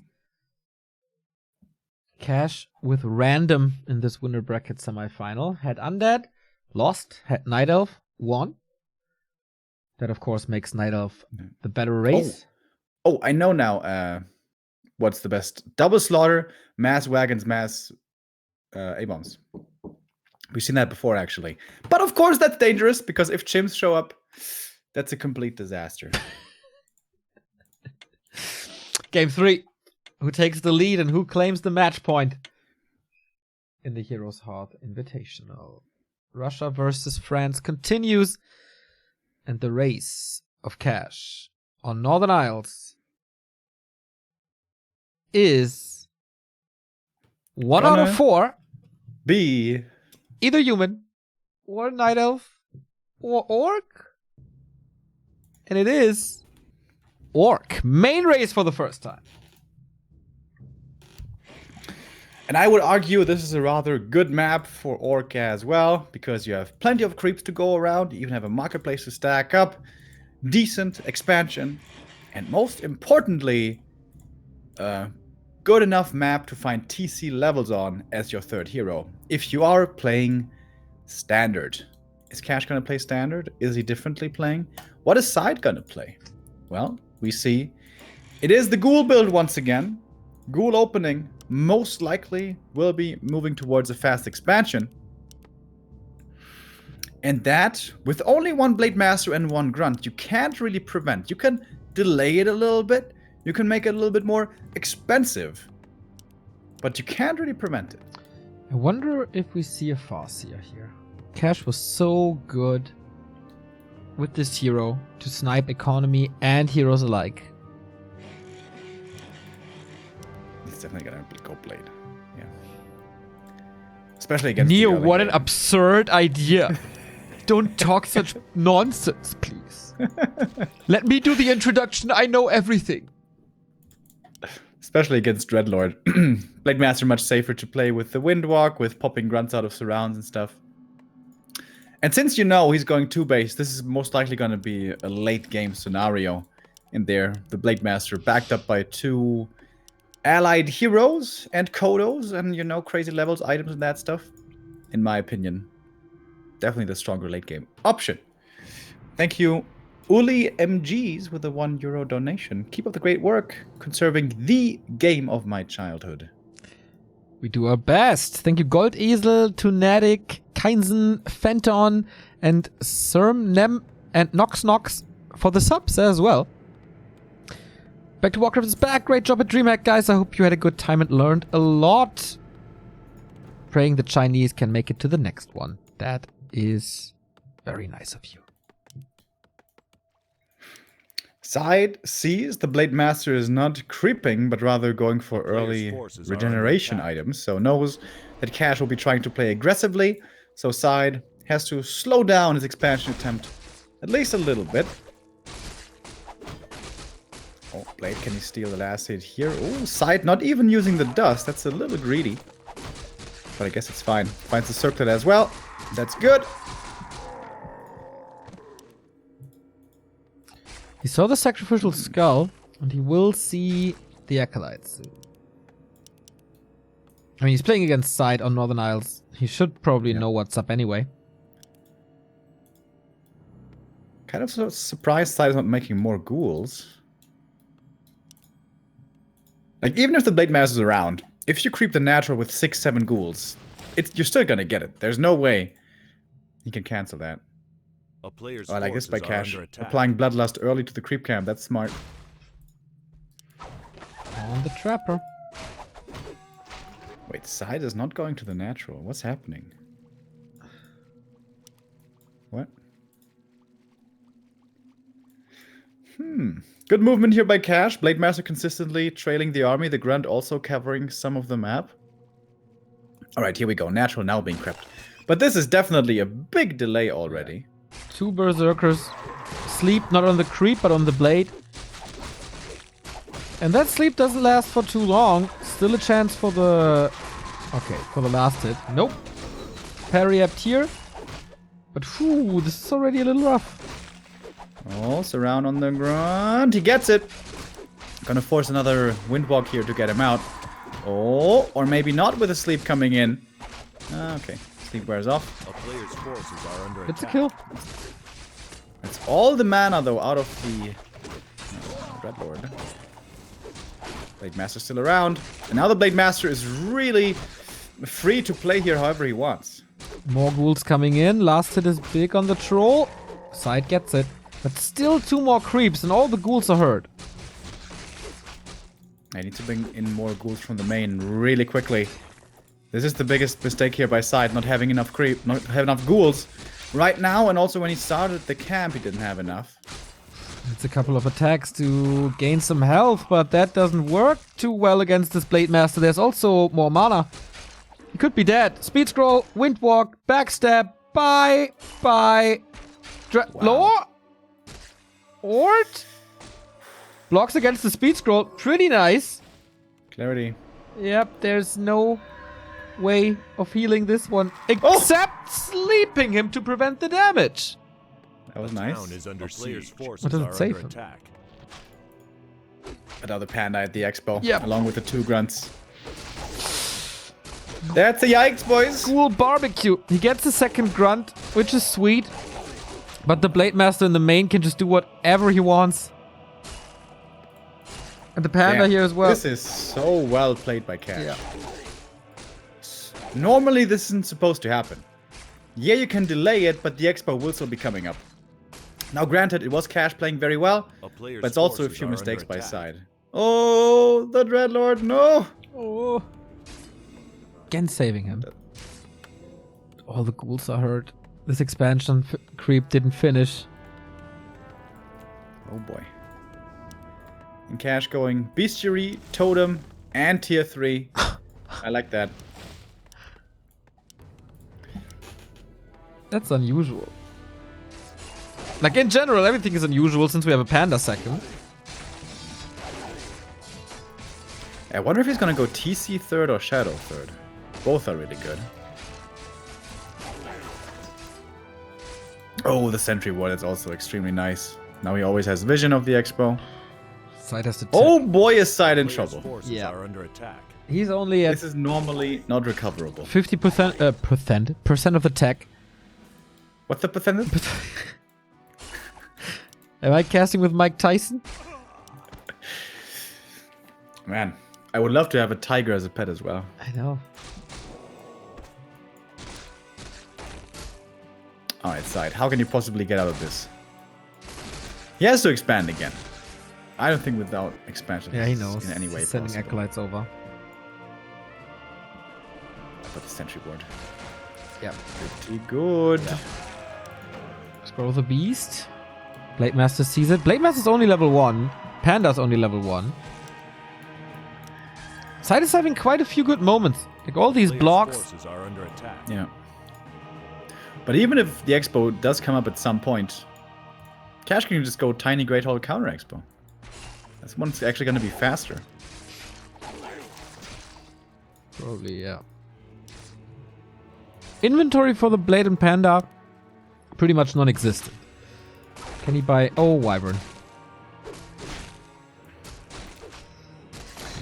Cash with random in this Winnerbracket semifinal. Had Undead, lost. Had Night Elf, won. That, of course, makes Night Elf the better race. Oh, I know now what's the best. Double slaughter, mass wagons, mass A-bombs. We've seen that before, actually. But, of course, that's dangerous, because if chimps show up, that's a complete disaster. Game 3. Who takes the lead and who claims the match point in the HeroesHearth Invitational? Russia versus France continues, and the race of Cash on Northern Isles is 1 out of 4. B. Either human, or Night Elf, or Orc. And it is Orc. Main race for the first time. And I would argue this is a rather good map for Orc as well, because you have plenty of creeps to go around, you even have a marketplace to stack up, decent expansion, and most importantly, good enough map to find TC levels on as your third hero. If you are playing Standard. Is Cash gonna play Standard? Is he differently playing? What is SyDe gonna play? Well, we see. It is the Ghoul build once again. Ghoul opening most likely will be moving towards a fast expansion. And that, with only 1 Blade Master and 1 Grunt, you can't really prevent. You can delay it a little bit. You can make it a little bit more expensive. But you can't really prevent it. I wonder if we see a Farseer here. Cash was so good with this hero to snipe economy and heroes alike. it's definitely gonna go Blade. Yeah. Especially against Neo, the early what an game. absurd idea. Don't talk such nonsense, please. Let me do the introduction. I know everything. Especially against Dreadlord. Blade Master much safer to play with the Windwalk, with popping grunts out of surrounds and stuff. And since you know he's going 2-base, this is most likely going to be a late game scenario in there. The Blade Master backed up by 2 allied heroes and Kodos and, you know, crazy levels, items and that stuff. In my opinion, definitely the stronger late game option. Thank you, Uli MGs, with a €1 donation. Keep up the great work, conserving the game of my childhood. We do our best. Thank you, Gold Esel, Tunatic, Kainzen, Fenton, and Serm, Nem, and Nox for the subs as well. Back to Warcraft is back. Great job at DreamHack, guys. I hope you had a good time and learned a lot. Praying the Chinese can make it to the next one. That is very nice of you. Side sees the Blade Master is not creeping, but rather going for early regeneration items. So knows that Cash will be trying to play aggressively. So Side has to slow down his expansion attempt at least a little bit. Oh, Blade, can he steal the last hit here? Oh, Side not even using the dust. That's a little greedy. But I guess it's fine. Finds the circlet as well. That's good. He saw the sacrificial skull, and he will see the acolytes soon. I mean, he's playing against Side on Northern Isles. He should probably know what's up anyway. Kind of surprised Side is not making more ghouls. Like, even if the Blade Master is around, if you creep the natural with 6-7 ghouls, you're still gonna get it. There's no way you can cancel that. A player's I like this by forces are Cash. under attack. Applying Bloodlust early to the creep camp. That's smart. On the Trapper. Wait, Side is not going to the natural. What's happening? What? Good movement here by Cash. Blade Master consistently trailing the army. The Grunt also covering some of the map. Alright, here we go. Natural now being crept. But this is definitely a big delay already. 2 Berserkers. Sleep not on the creep, but on the Blade. And that sleep doesn't last for too long. Still a chance for the... Okay, for the last hit. Nope. Parry up here. But whew, this is already a little rough. Oh, surround on the Grunt. He gets it. Gonna force another Windwalk here to get him out. Oh, or maybe not with a sleep coming in. Okay, sleep wears off. A player's forces are under It's a attack. kill. That's all the mana, though, out of the Dreadlord. Blade Master still around. And now the Blade Master is really free to play here however he wants. More ghouls coming in. Last hit is big on the troll. Side gets it. But still 2 more creeps and all the ghouls are hurt. I need to bring in more ghouls from the main really quickly. This is the biggest mistake here by Side, not having enough not having enough ghouls right now, and also when he started the camp, he didn't have enough. It's a couple of attacks to gain some health, but that doesn't work too well against this Blade Master. There's also more mana. He could be dead. Speed scroll, Windwalk, backstab, bye. Lower? Ort? Blocks against the speed scroll. Pretty nice. Clarity. Yep, there's no way of healing this one except sleeping him to prevent the damage. That was The nice. town is under siege. What does it Forces are say under from? attack. Another panda at the expo, Yep. along with the 2 grunts. That's a yikes, boys. Cool barbecue. He gets a second grunt, which is sweet. But the Blade Master in the main can just do whatever he wants. And the panda Damn. here as well. This is so well played by Cash. Yeah. Normally, this isn't supposed to happen. Yeah, you can delay it, but the expo will still be coming up. Now, granted, it was Cash playing very well, A player's but it's also a forces few are mistakes under by attack. Side. Oh, the Dreadlord, no! Oh. Again saving him. All the ghouls are hurt. This expansion creep didn't finish. Oh boy. And Cash going Bestiary, Totem, And tier 3. I like that. That's unusual. Like, in general, everything is unusual since we have a Panda second. I wonder if he's gonna go TC third or Shadow third. Both are really good. Oh, the Sentry Ward is also extremely nice. Now he always has vision of the Expo. SyDe has to Oh boy, is SyDe in Players' trouble. forces Yeah. are under attack. He's only at This is normally not recoverable. 50% percent of attack. What's the percentage? Am I casting with Mike Tyson? Man, I would love to have a tiger as a pet as well. I know. Alright, SyDe, how can you possibly get out of this? He has to expand again. I don't think without expansion Yeah, he it's knows. in any way He's sending possible. acolytes over. But the Sentry Ward. Yeah. Pretty good. Yeah. Scroll the Beast. Blade Master sees it. Blade Master's only level 1. Panda's only level 1. SyDe is having quite a few good moments. Like all these Players' blocks. forces are under attack. Yeah. But even if the Expo does come up at some point, Cash can just go Tiny Great Hall Counter Expo. That's one's actually going to be faster. Probably, yeah. Inventory for the Blade and Panda, pretty much non-existent. Can he buy... Oh, Wyvern.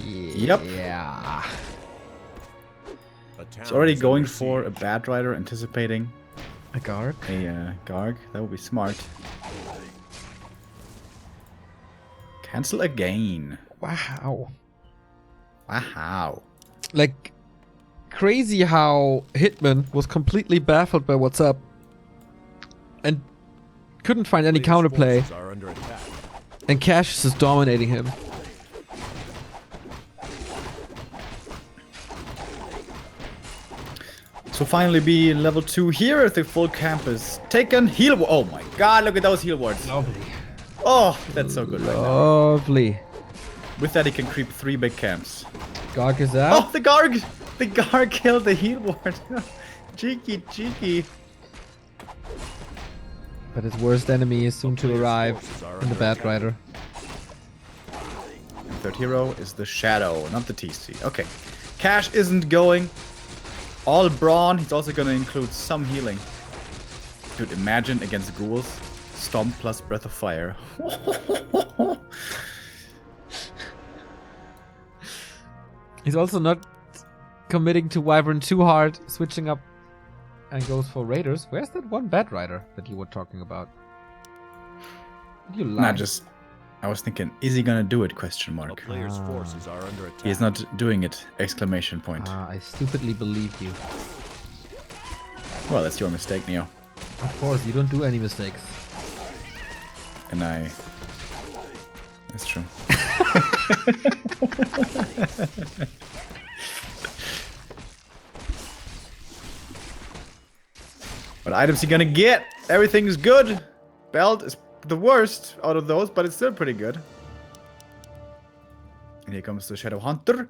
Yep. Yeah. A town He's already is going under for a siege. Bad Rider, anticipating A Garg. a Garg. That would be smart. Cancel again. Wow. Wow. Like, crazy how Hitman was completely baffled by what's up and couldn't find any Players' counterplay, forces are under attack. and Cash is dominating him. So finally be level 2 here as the full camp is taken. Heal. Oh my god, look at those heal wards. Lovely. Oh, that's so good right now. Lovely. With that, he can creep 3 big camps. Garg is out. Oh, the Garg! The Garg killed the heal ward. Cheeky, cheeky. But his worst enemy is soon to Players' arrive forces are in the under Bad attack. Rider. Third hero is the Shadow, not the TC. Okay. Cash isn't going all brawn. He's also going to include some healing. Dude, imagine against ghouls. Stomp plus Breath of Fire. He's also not committing to Wyvern too hard, switching up and goes for Raiders. Where's that one Bad Rider that you were talking about? Did you lie? Not just... I was thinking, is he gonna do it? Question A mark. player's forces are under attack. He is not doing it! Exclamation point. Ah, I stupidly believed you. Well, that's your mistake, Neo. Of course, you don't do any mistakes. And I... That's true. What items he gonna get? Everything's good. Belt is the worst out of those, but it's still pretty good. And here comes the Shadow Hunter.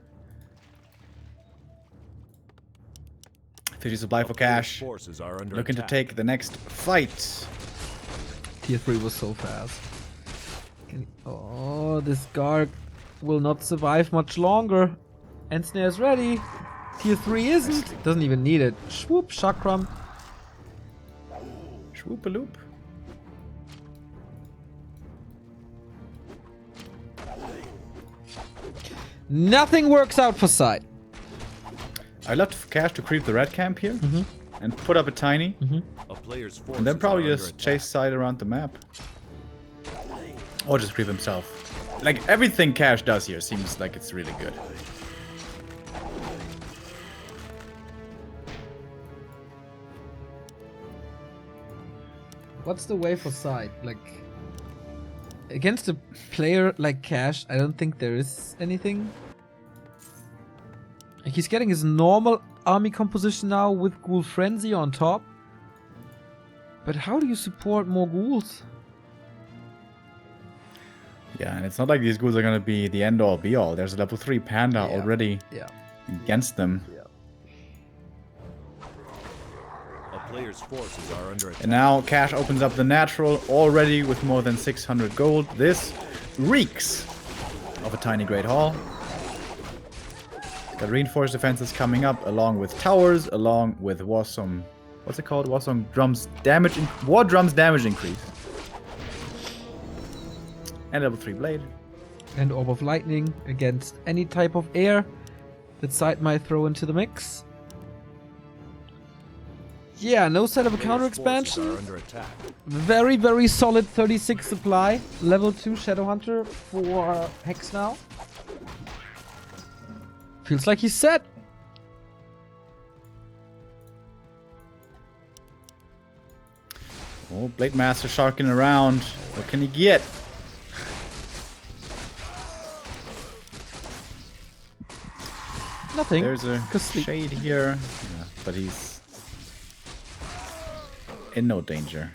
50 supply for Players' cash. forces are under Looking to attack. take the next fight. Tier 3 was so fast. Oh, this Garg will not survive much longer. End snare is ready. Tier 3 isn't. Doesn't even need it. Swoop, Chakram. Swoop-a-loop. Nothing works out for SyDe. I'd love for cash to creep the red camp here and put up a tiny, A player's forces and then probably are just under chase side around the map. Or just creep himself. Like everything Cash does here seems like it's really good. What's the way for SyDe? Like, against a player like Cash, I don't think there is anything. Like, he's getting his normal army composition now with Ghoul Frenzy on top. But how do you support more ghouls? Yeah, and it's not like these ghouls are gonna be the end all be all. There's a level 3 panda already against them. A player's forces are under attack. And now Cash opens up the natural already with more than 600 gold. This reeks of a tiny Great Hall. Got reinforced defenses coming up along with towers, along with Warsong. What's it called? Warsong drums damage. War drums damage increase. And level 3 blade. And Orb of Lightning against any type of air that SyDe might throw into the mix. Yeah, no set of a counter expansion. Under attack. Very, very solid 36 supply. Level 2 Shadowhunter for Hex now. Feels like he's set. Oh, Blade Master sharking around. What can he get? Nothing. There's a shade here. Yeah, but he's in no danger.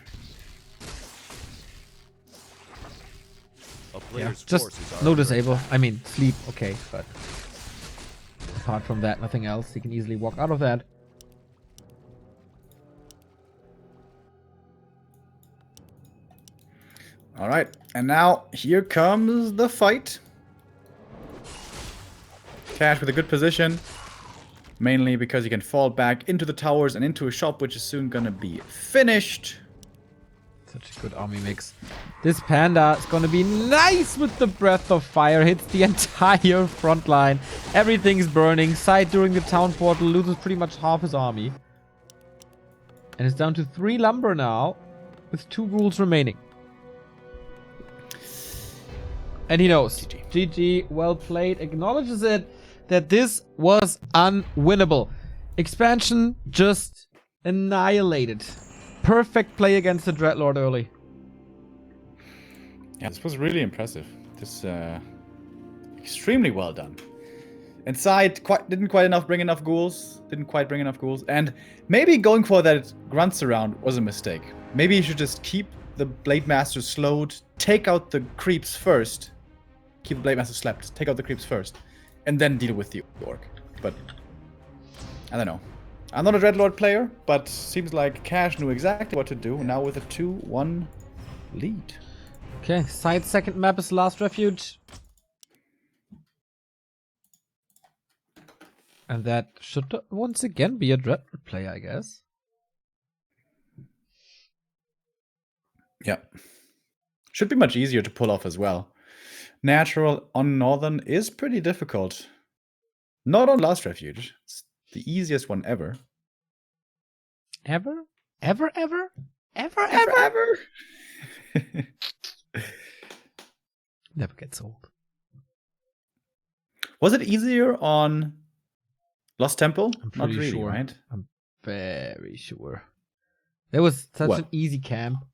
A player's Just forces are no under disable. attack. I mean, sleep, okay, but apart from that, nothing else. He can easily walk out of that. Alright, and now here comes the fight. Cash with a good position. Mainly because he can fall back into the towers and into a shop, which is soon gonna be finished. Such a good army mix. This panda is gonna be nice with the Breath of Fire. Hits the entire front line. Everything's burning. SyDe during the town portal loses pretty much half his army. And it's down to 3 lumber now, with 2 ghouls remaining. And he knows. GG, well played. Acknowledges it that this was unwinnable. Expansion just annihilated. Perfect play against the Dreadlord early. Yeah, this was really impressive. This extremely well done. And SyDe didn't quite bring enough ghouls. And maybe going for that grunts around was a mistake. Maybe you should just keep the Blade Master slowed, take out the creeps first. Keep the Blade Master slept, take out the creeps first, and then deal with the orc. But I don't know. I'm not a Dreadlord player, but seems like Cash knew exactly what to do. Now with a 2-1 lead. Okay, SyDe's second map is Last Refuge. And that should once again be a Dreadlord player, I guess. Yeah. Should be much easier to pull off as well. Natural on Northern is pretty difficult. Not on Last Refuge. It's the easiest one ever. Ever? Ever? Never gets old. Was it easier on Lost Temple? I'm Not pretty really, sure. right? I'm very sure. There was such What? an easy camp.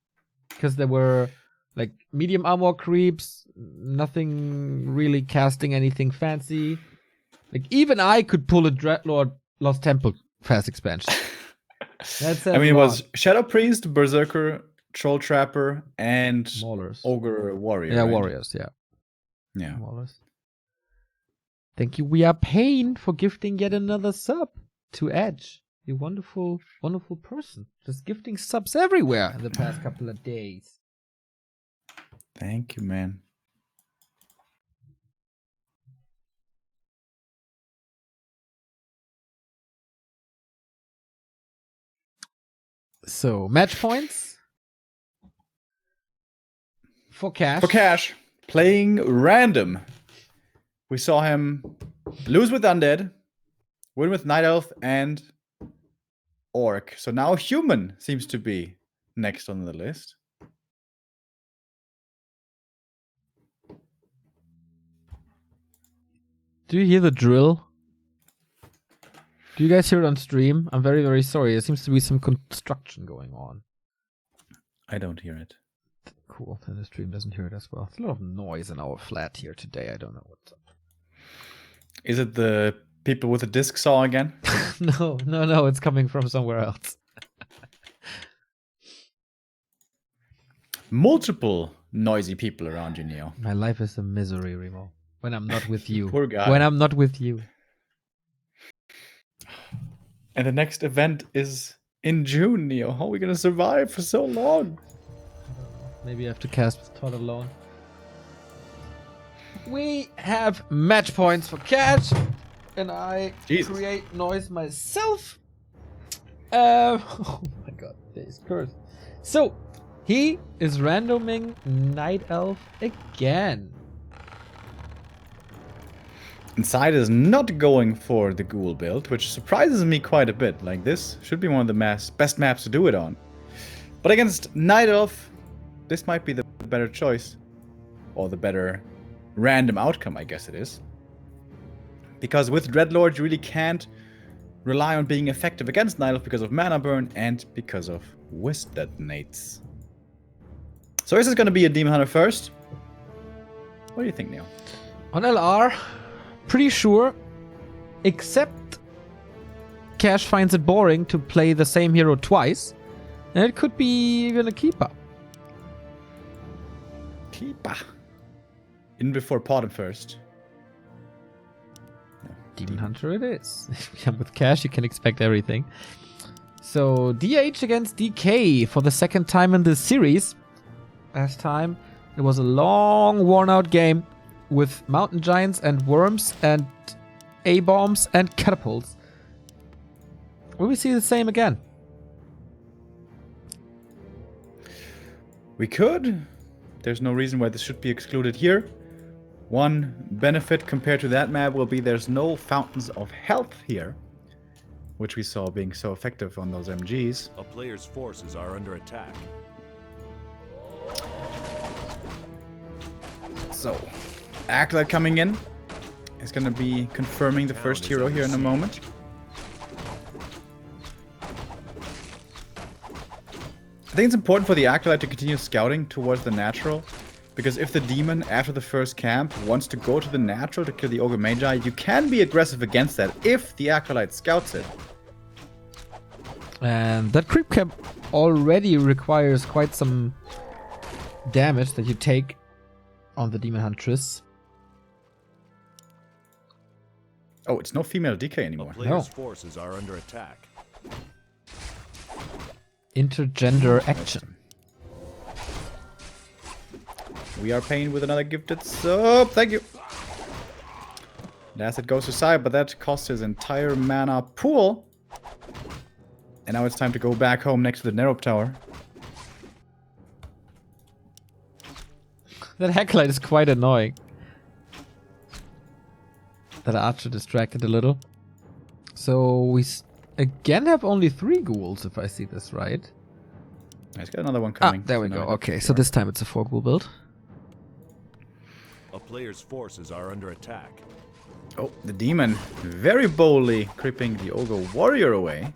Because there were like medium armor creeps, nothing really casting anything fancy. Like even I could pull a Dreadlord Lost Temple fast expansion. That's I mean, it was Shadow Priest, Berserker, Troll Trapper, and Maulers. Ogre Warrior. Yeah, right? warriors, yeah. Yeah. Maulers. Thank you. We are paying for gifting yet another sub to Edge. You wonderful, wonderful person. Just gifting subs everywhere in the past couple of days. Thank you, man. So, match points for Cash. For Cash, playing random. We saw him lose with Undead, win with Night Elf, and Orc. So now Human seems to be next on the list. Do you hear the drill? Do you guys hear it on stream? I'm very, very sorry. There seems to be some construction going on. I don't hear it. Cool. Then the stream doesn't hear it as well. There's a lot of noise in our flat here today. I don't know what's up. Is it the people with the disc saw again? No. It's coming from somewhere else. Multiple noisy people around you, Neo. My life is a misery, Remo. When I'm not with you. Poor guy. When I'm not with you. And the next event is in June, Neo. How are we gonna survive for so long? Maybe I have to cast with Todd alone. We have match points for Cash, and I Jesus. create noise myself. Oh my god, days cursed. So, he is randoming Night Elf again. And SyDe is not going for the ghoul build, which surprises me quite a bit. Like, this should be one of the best maps to do it on. But against Night Elf, this might be the better choice. Or the better random outcome, I guess it is. Because with Dreadlord, you really can't rely on being effective against Night Elf because of mana burn and because of Wisp detonates. So is this going to be a Demon Hunter first? What do you think, Neo? On LR, pretty sure, except Cash finds it boring to play the same hero twice, and it could be even a keeper. Keeper. In before Potem first. Demon Hunter it is. Yeah, with Cash, you can expect everything. So, DH against DK for the second time in this series. Last time, it was a long, worn-out game with Mountain Giants and Worms and A-Bombs and Catapults. Will we see the same again? We could. There's no reason why this should be excluded here. One benefit compared to that map will be there's no fountains of health here, which we saw being so effective on those MGs. A player's forces are under attack. So, Acolyte coming in is going to be confirming the first hero here in a moment. I think it's important for the Acolyte to continue scouting towards the natural. Because if the demon, after the first camp, wants to go to the natural to kill the Ogre Magi, you can be aggressive against that if the Acolyte scouts it. And that creep camp already requires quite some damage that you take on the Demon Huntress. Oh, it's no female DK A anymore. player's forces are under attack. Intergender action. We are paying with another gifted sub. Thank you. The asset goes to SyDe, but that costs his entire mana pool. And now it's time to go back home next to the Nerope Tower. That Acolyte is quite annoying. That Archer distracted a little. So we again have only 3 ghouls, if I see this right. He's got another one coming. There we go. Okay, so this time it's a 4 ghoul build. A player's forces are under attack. Oh, the demon very boldly creeping the Ogre Warrior away.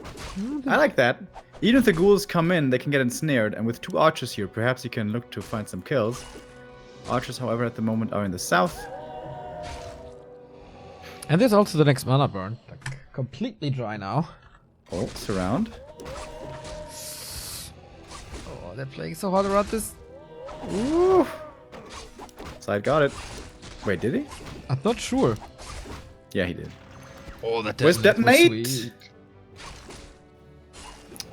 I like that. Even if the ghouls come in, they can get ensnared, and with 2 archers here, perhaps you can look to find some kills. Archers, however, at the moment are in the south. And there's also the next mana burn. Like, completely dry now. Oh, surround. Oh, they're playing so hard around this. Woo! SyDe got it. Wait, did he? I'm not sure. Yeah, he did. Oh, that Where's detonate detonate? was sweet.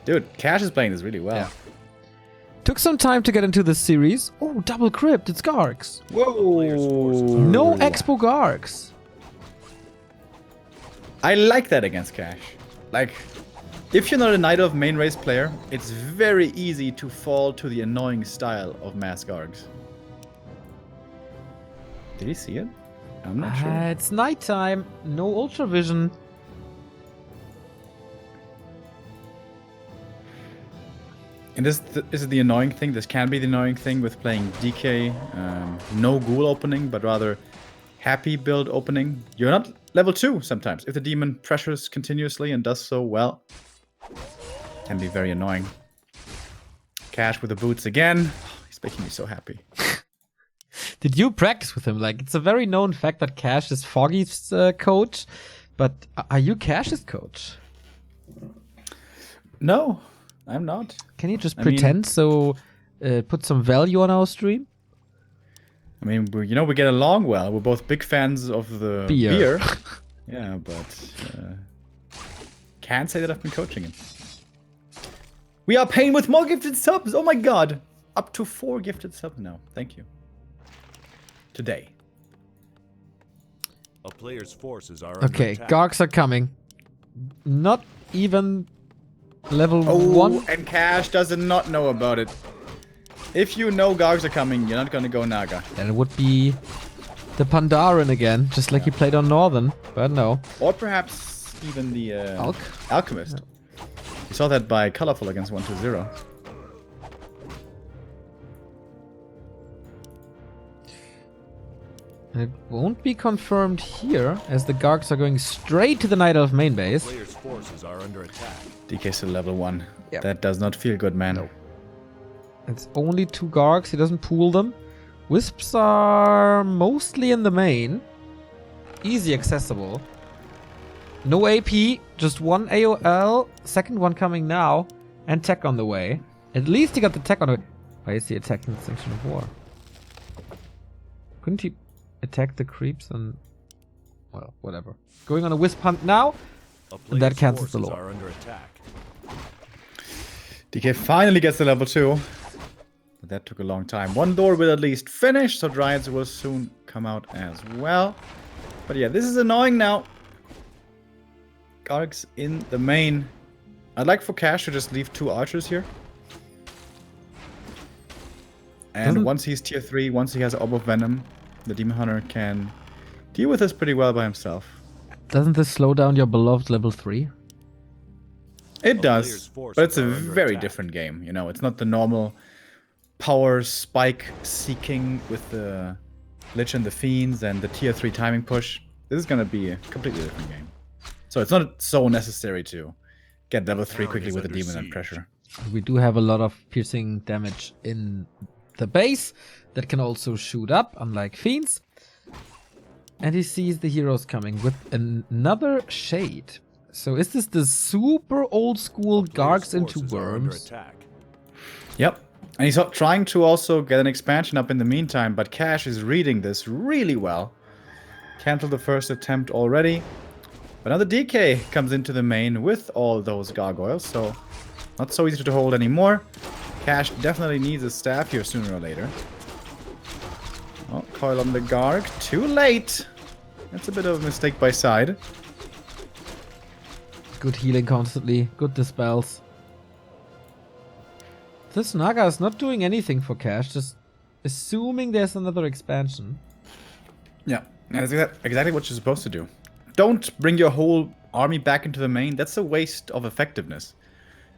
Dude, Cash is playing this really well. Yeah. Took some time to get into this series. Oh, double crypt. It's Gargs. Whoa! No Expo Gargs. I like that against Cash. Like, if you're not a Night Elf main race player, it's very easy to fall to the annoying style of Mass Gargs. Did he see it? I'm not sure. It's nighttime. No ultra vision. And this is the annoying thing. This can be the annoying thing with playing DK. No ghoul opening, but rather happy build opening. You're not level 2 sometimes. If the demon pressures continuously and does so well, can be very annoying. Cash with the boots again. He's making me so happy. Did you practice with him? Like, it's a very known fact that Cash is Foggy's coach, but are you Cash's coach? No, I'm not. Can you just I mean- pretend so put some value on our stream? I mean, we get along well. We're both big fans of the beer. Yeah, but can't say that I've been coaching him. We are paying with more gifted subs. Oh my god. Up to 4 gifted subs now. Thank you. Today. A player's forces are Okay, under attack. Gargs are coming. Not even level 1. And Cash does not know about it. If you know Gargs are coming, you're not gonna go Naga. Then it would be the Pandaren again, just like he played on Northern, but no. Or perhaps even the Alchemist. Yeah. You saw that by Colorful against 120. It won't be confirmed here, as the Gargs are going straight to the Night Elf main base. Player's forces are under attack. DK still level 1. Yep. That does not feel good, man. It's only 2 Gargs, he doesn't pool them. Wisps are mostly in the main. Easy accessible. No AP, just 1 AOL, second one coming now, and tech on the way. At least he got the tech on the way. Why is he attacking the Sanction of War? Couldn't he attack the creeps and... Well, whatever. Going on a Wisp hunt now, A and that player's cancels the forces lore. are under attack. DK finally gets the level 2. But that took a long time. 1 door will at least finish, so Dryads will soon come out as well. But yeah, this is annoying now. Gargs in the main. I'd like for Cash to just leave 2 archers here. And once he's tier 3, once he has Orb of Venom, the Demon Hunter can deal with this pretty well by himself. Doesn't this slow down your beloved level 3? It A does, player's forces but it's a are under very attack. different game. You know, it's not the normal power spike seeking with the Lich and the Fiends and the tier 3 timing push. This is going to be a completely different game. So it's not so necessary to get level 3 Town quickly is with a under demon and siege. pressure. We do have a lot of piercing damage in the base that can also shoot up, unlike Fiends. And he sees the heroes coming with another shade. So is this the super old school Gargs into Forces are under Worms? attack. Yep. And he's trying to also get an expansion up in the meantime, but Cash is reading this really well. Canceled the first attempt already. But now the DK comes into the main with all those gargoyles, so not so easy to hold anymore. Cash definitely needs a staff here sooner or later. Oh, coil on the Garg. Too late. That's a bit of a mistake by side. Good healing constantly, good dispels. This Naga is not doing anything for Cash, just assuming there's another expansion. Yeah, that's exactly what you're supposed to do. Don't bring your whole army back into the main. That's a waste of effectiveness.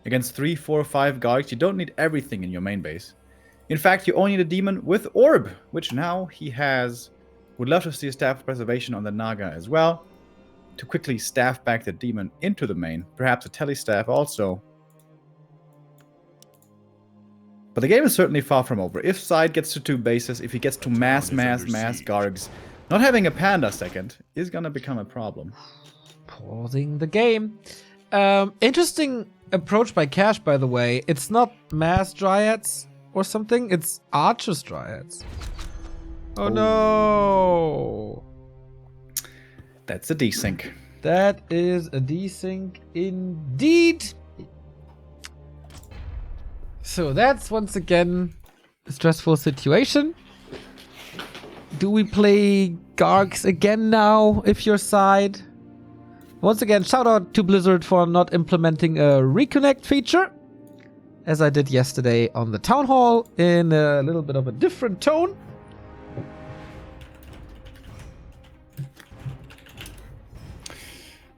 Against 3, 4, 5 Gargs, you don't need everything in your main base. In fact, you only need a demon with Orb, which now he has. Would love to see a Staff of Preservation on the Naga as well, to quickly staff back the demon into the main. Perhaps a Telestaff also. But the game is certainly far from over. If SyDe gets to 2 bases, if he gets to mass Gargs, not having a Panda second is gonna become a problem. Pausing the game. Interesting approach by Cash, by the way. It's not mass Dryads or something, it's Archers Dryads. Oh no! That's a desync. That is a desync indeed. So that's once again a stressful situation. Do we play Gargs again now if you're SyDe? Once again, shout out to Blizzard for not implementing a reconnect feature, as I did yesterday on the town hall in a little bit of a different tone.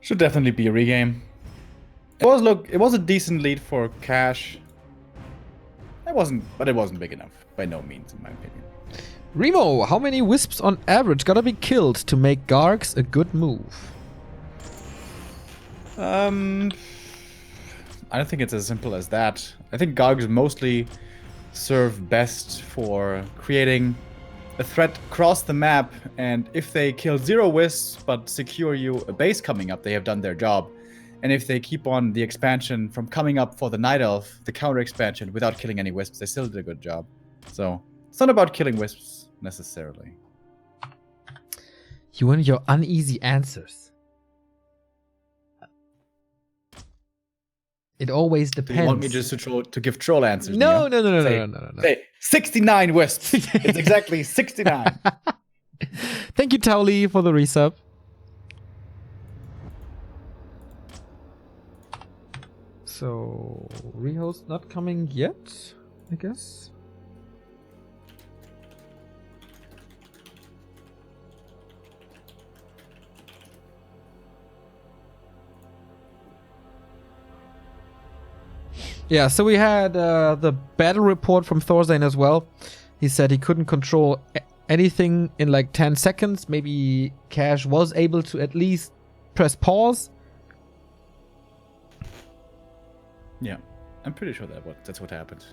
Should definitely be a regame. It was a decent lead for Cash. It wasn't big enough by no means, in my opinion. Remo, how many wisps on average gotta be killed to make Gargs a good move? I don't think it's as simple as that. I think Gargs mostly serve best for creating a threat across the map, and if they kill 0 wisps but secure you a base coming up, they have done their job. And if they keep on the expansion from coming up for the Night Elf, the counter expansion, without killing any wisps, they still did a good job. So it's not about killing wisps. necessarily. You and your uneasy answers. It always Do depends. you want me just to give troll answers? No, Neo? no, no, no, Say, no, no, no, no. Say 69 wisps. It's exactly 69. Thank you, Tauli, for the resub. So, rehost not coming yet, I guess. Yeah, so we had the battle report from Thorzane as well. He said he couldn't control anything in like 10 seconds. Maybe Cash was able to at least press pause. Yeah, I'm pretty sure that's what happened.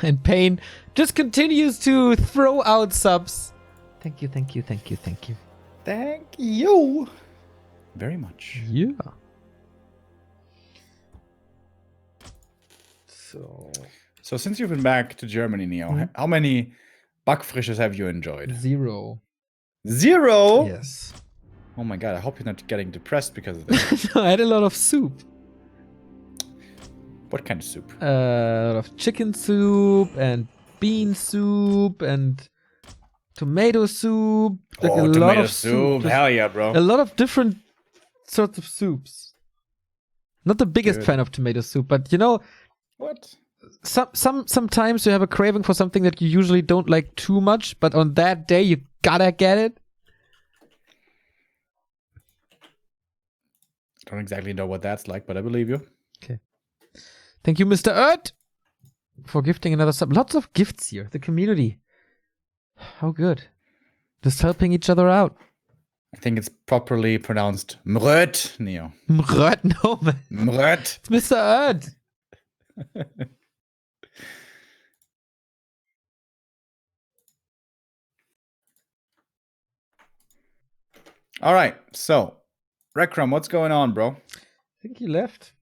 And Payne just continues to throw out subs. Thank you, thank you, thank you, thank you. Thank you very much. Yeah. So since you've been back to Germany, Neo, how many Backfrisches have you enjoyed? 0. 0? Yes. Oh my god, I hope you're not getting depressed because of this. No, I had a lot of soup. What kind of soup? A lot of chicken soup and bean soup and tomato soup. Like a lot tomato of soup. Just Hell yeah, bro. a lot of different sorts of soups. Not the biggest Good. fan of tomato soup, but you know, What? sometimes you have a craving for something that you usually don't like too much, but on that day you gotta get it. I don't exactly know what that's like, but I believe you. Okay. Thank you, Mr. Ert, for gifting another sub. Lots of gifts here. The community. How good. Just helping each other out. I think it's properly pronounced Mröt, Neo. Mröt, no, man. Mröt. It's Mr. Ert. All right, so Rekram, what's going on, bro? I think he left.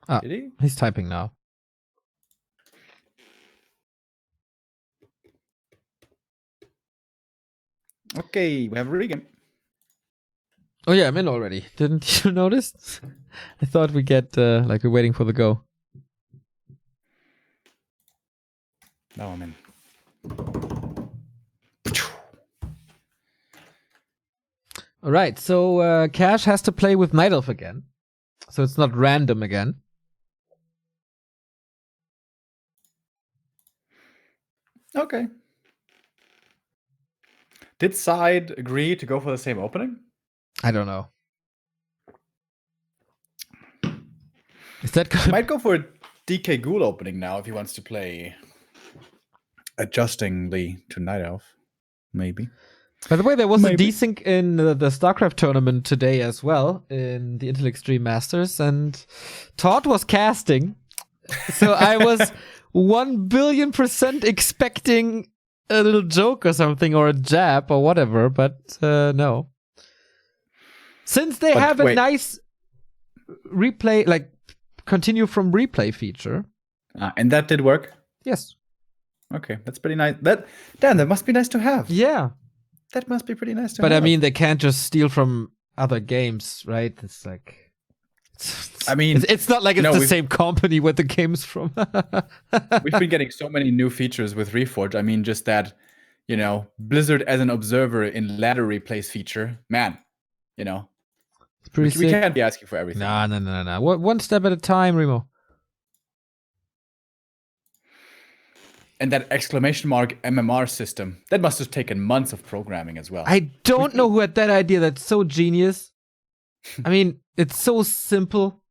Ah, Did he? he's typing now. Okay, we have Regan. Oh yeah, I'm in already. Didn't you notice? I thought we get like we're waiting for the go. No, I'm in. All right, so Cash has to play with Night Elf again, so it's not random again. Okay. Did SyDe agree to go for the same opening? I don't know. Is that He good? might go for a DK Ghoul opening now if he wants to play adjustingly to Night Elf. Maybe. By the way, there was Maybe. a desync in the StarCraft tournament today as well, in the Intel Extreme Masters, and Todd was casting. So I was 1,000,000,000% expecting a little joke or something, or a jab or whatever, but no. Since they But have a wait. nice replay, like continue from replay feature. And that did work? Yes. Okay, that's pretty nice. That must be nice to have. Yeah. That must be pretty nice to But have. I mean, they can't just steal from other games, right? It's like... I mean, it's not like it's no, the we've- same company where the game's from. We've been getting so many new features with Reforge. I mean, just that, you know, Blizzard as an observer in ladder replays feature. Man, you know, It's pretty we sick. can't be asking for everything. No. One step at a time, Remo. And that exclamation mark MMR system, that must have taken months of programming as well. I don't know who had that idea. That's so genius. I mean, it's so simple.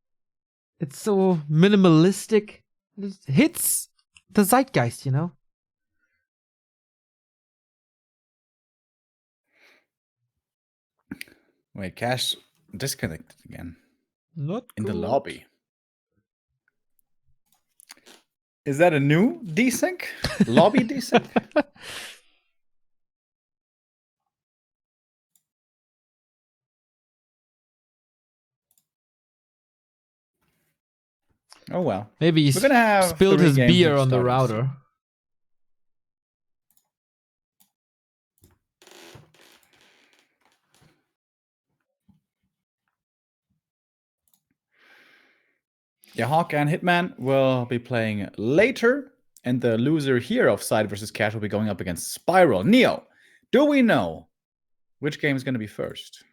It's so minimalistic. It hits the zeitgeist, you know? Wait, Cash disconnected again. Not In the good. lobby. Is that a new desync? Lobby desync? Oh well. Maybe he We're gonna have spilled 3 his games beer of on the starters. router. Yeah, Hawk and Hitman will be playing later, and the loser here of SyDe versus Cash will be going up against Spiral. Neo, do we know which game is going to be first?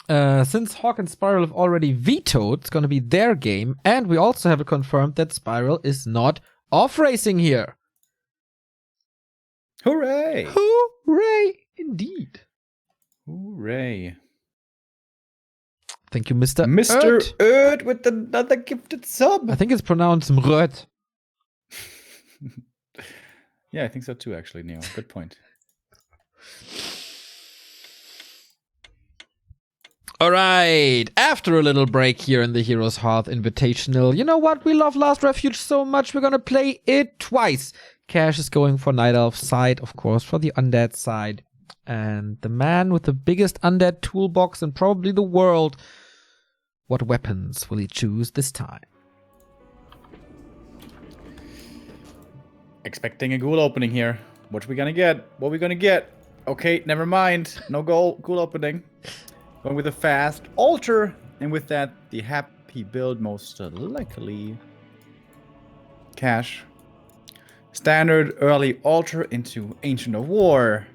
Since Hawk and Spiral have already vetoed, it's going to be their game. And we also have it confirmed that Spiral is not off-racing here. Hooray! Hooray! Indeed. Hooray. Thank you, Mr. Mr. Erd. Erd with another gifted sub. I think it's pronounced Mröd. Yeah, I think so too, actually, Neo. Good point. All right, after a little break here in the Heroes Hearth Invitational, you know what? We love Last Refuge so much, we're gonna play it twice. Cash is going for Night Elf side, of course, for the Undead side. And the man with the biggest Undead toolbox in probably the world, what weapons will he choose this time? Expecting a ghoul opening here. What we gonna get? What we gonna get? Okay, never mind. No ghoul opening. Going with a fast altar, and with that, the happy build most likely. Cash. Standard early altar into Ancient of War.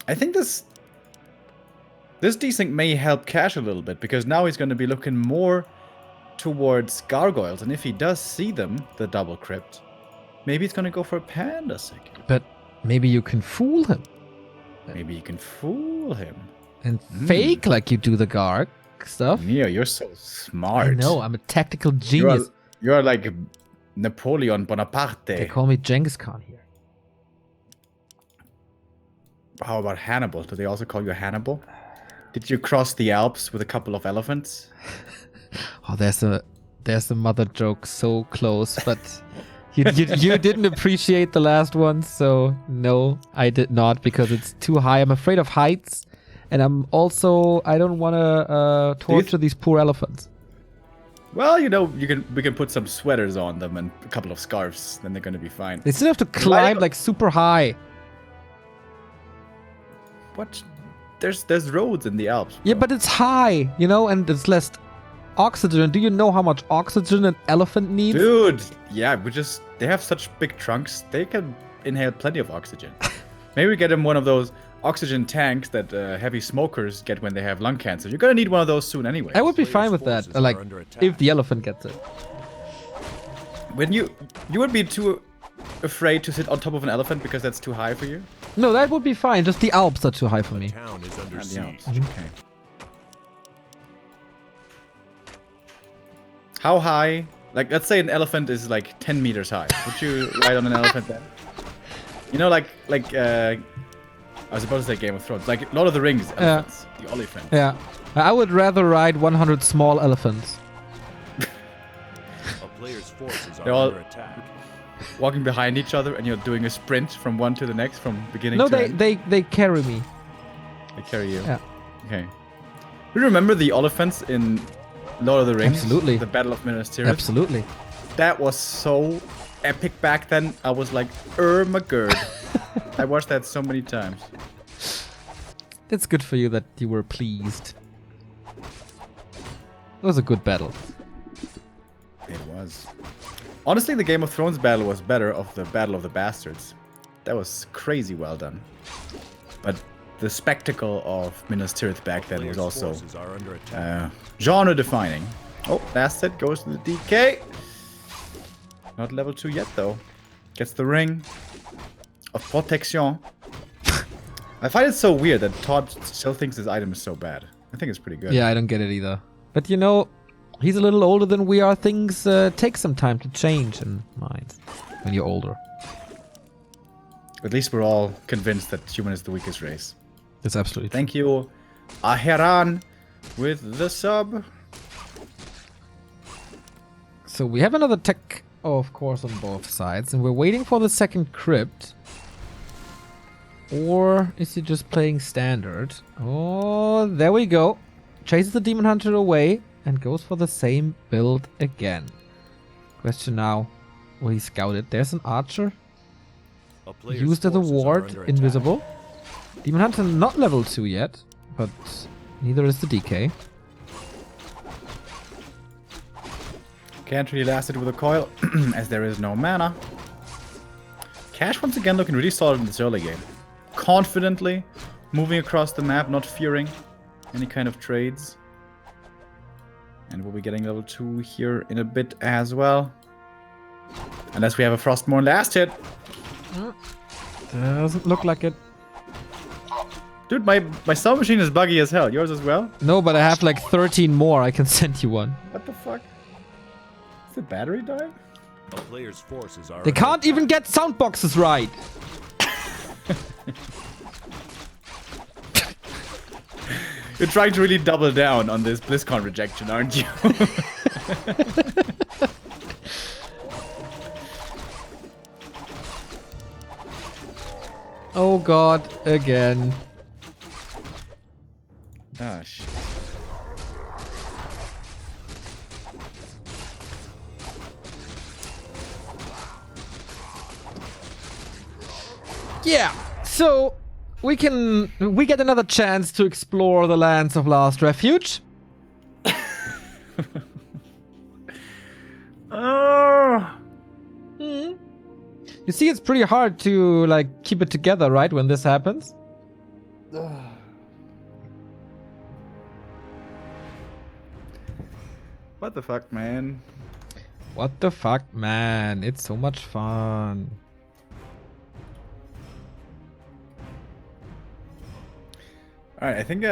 I think this desync may help Cash a little bit, because now he's going to be looking more towards gargoyles, and if he does see them, the double crypt, maybe he's going to go for a panda second. But maybe you can fool him. Maybe you can fool him. And fake like you do the Garg stuff. Neo, you're so smart. I know, I'm a tactical genius. You're like Napoleon Bonaparte. They call me Genghis Khan here. How about Hannibal? Do they also call you Hannibal? Did you cross the Alps with a couple of elephants? Oh, there's a mother joke so close, but you didn't appreciate the last one, so no, I did not, because it's too high. I'm afraid of heights, and I don't want to torture these poor elephants. Well, you know, we can put some sweaters on them and a couple of scarves, then they're gonna be fine. They still have to climb like super high. What? There's roads in the Alps. Bro. Yeah, but it's high, you know, and it's less oxygen. Do you know how much oxygen an elephant needs? Dude, yeah, they have such big trunks, they can inhale plenty of oxygen. Maybe we get them one of those oxygen tanks that heavy smokers get when they have lung cancer. You're gonna need one of those soon anyway. I would be fine with that, like, if the elephant gets it. When you would be too afraid to sit on top of an elephant because that's too high for you? No, that would be fine. Just the Alps are too high for me. Town is under And the siege. Alps. Okay. How high? Like, let's say an elephant is like 10 meters high. Would you ride on an elephant then? You know, like I was supposed to say Game of Thrones, like Lord of the Rings elephants, the elephants. Yeah, I would rather ride 100 small elephants. A player's forces They're are all- under attack. Walking behind each other, and you're doing a sprint from one to the next, from beginning No, to end. they carry me. They carry you. Yeah. Okay. Do you remember the elephants in Lord of the Rings? Absolutely. The Battle of Minas Tirith? Absolutely. That was so epic back then. I was like, my god. I watched that so many times. It's good for you that you were pleased. It was a good battle. It was. Honestly, the Game of Thrones battle was better of the Battle of the Bastards. That was crazy well done. But the spectacle of Minas Tirith back then was Player's also forces are under attack. genre defining. Oh, last set goes to the DK. Not level 2 yet though. Gets the ring of protection. I find it so weird that Todd still thinks this item is so bad. I think it's pretty good. Yeah, I don't get it either. But you know, he's a little older than we are. Things take some time to change in minds when you're older. At least we're all convinced that human is the weakest race. That's absolutely true. Thank you, Aheran, with the sub. So we have another tech, of course, on both sides, and we're waiting for the second crypt. Or is he just playing standard? Oh, there we go. Chases the Demon Hunter away, and goes for the same build again. Question now, will he scout it? There's an archer. A player's Used as a forces are ward, under attack. invisible. Demon Hunter not level 2 yet, but neither is the DK. Can't really last it with a coil, as there is no mana. Cash once again looking really solid in this early game. Confidently moving across the map, not fearing any kind of trades. And we'll be getting level 2 here in a bit as well. Unless we have a Frostmourne last hit. Doesn't look like it. Dude, my sound machine is buggy as hell. Yours as well? No, but I have like 13 more. I can send you one. What the fuck? Is the battery dying? A player's forces are They under can't even attack. get sound boxes right. You're trying to really double down on this BlizzCon rejection, aren't you? Oh god, again. Ah, shit. Yeah, so we get another chance to explore the lands of Last Refuge. Oh. You see, it's pretty hard to like keep it together, right, when this happens. What the fuck, man? What the fuck, man? It's so much fun. All right, I think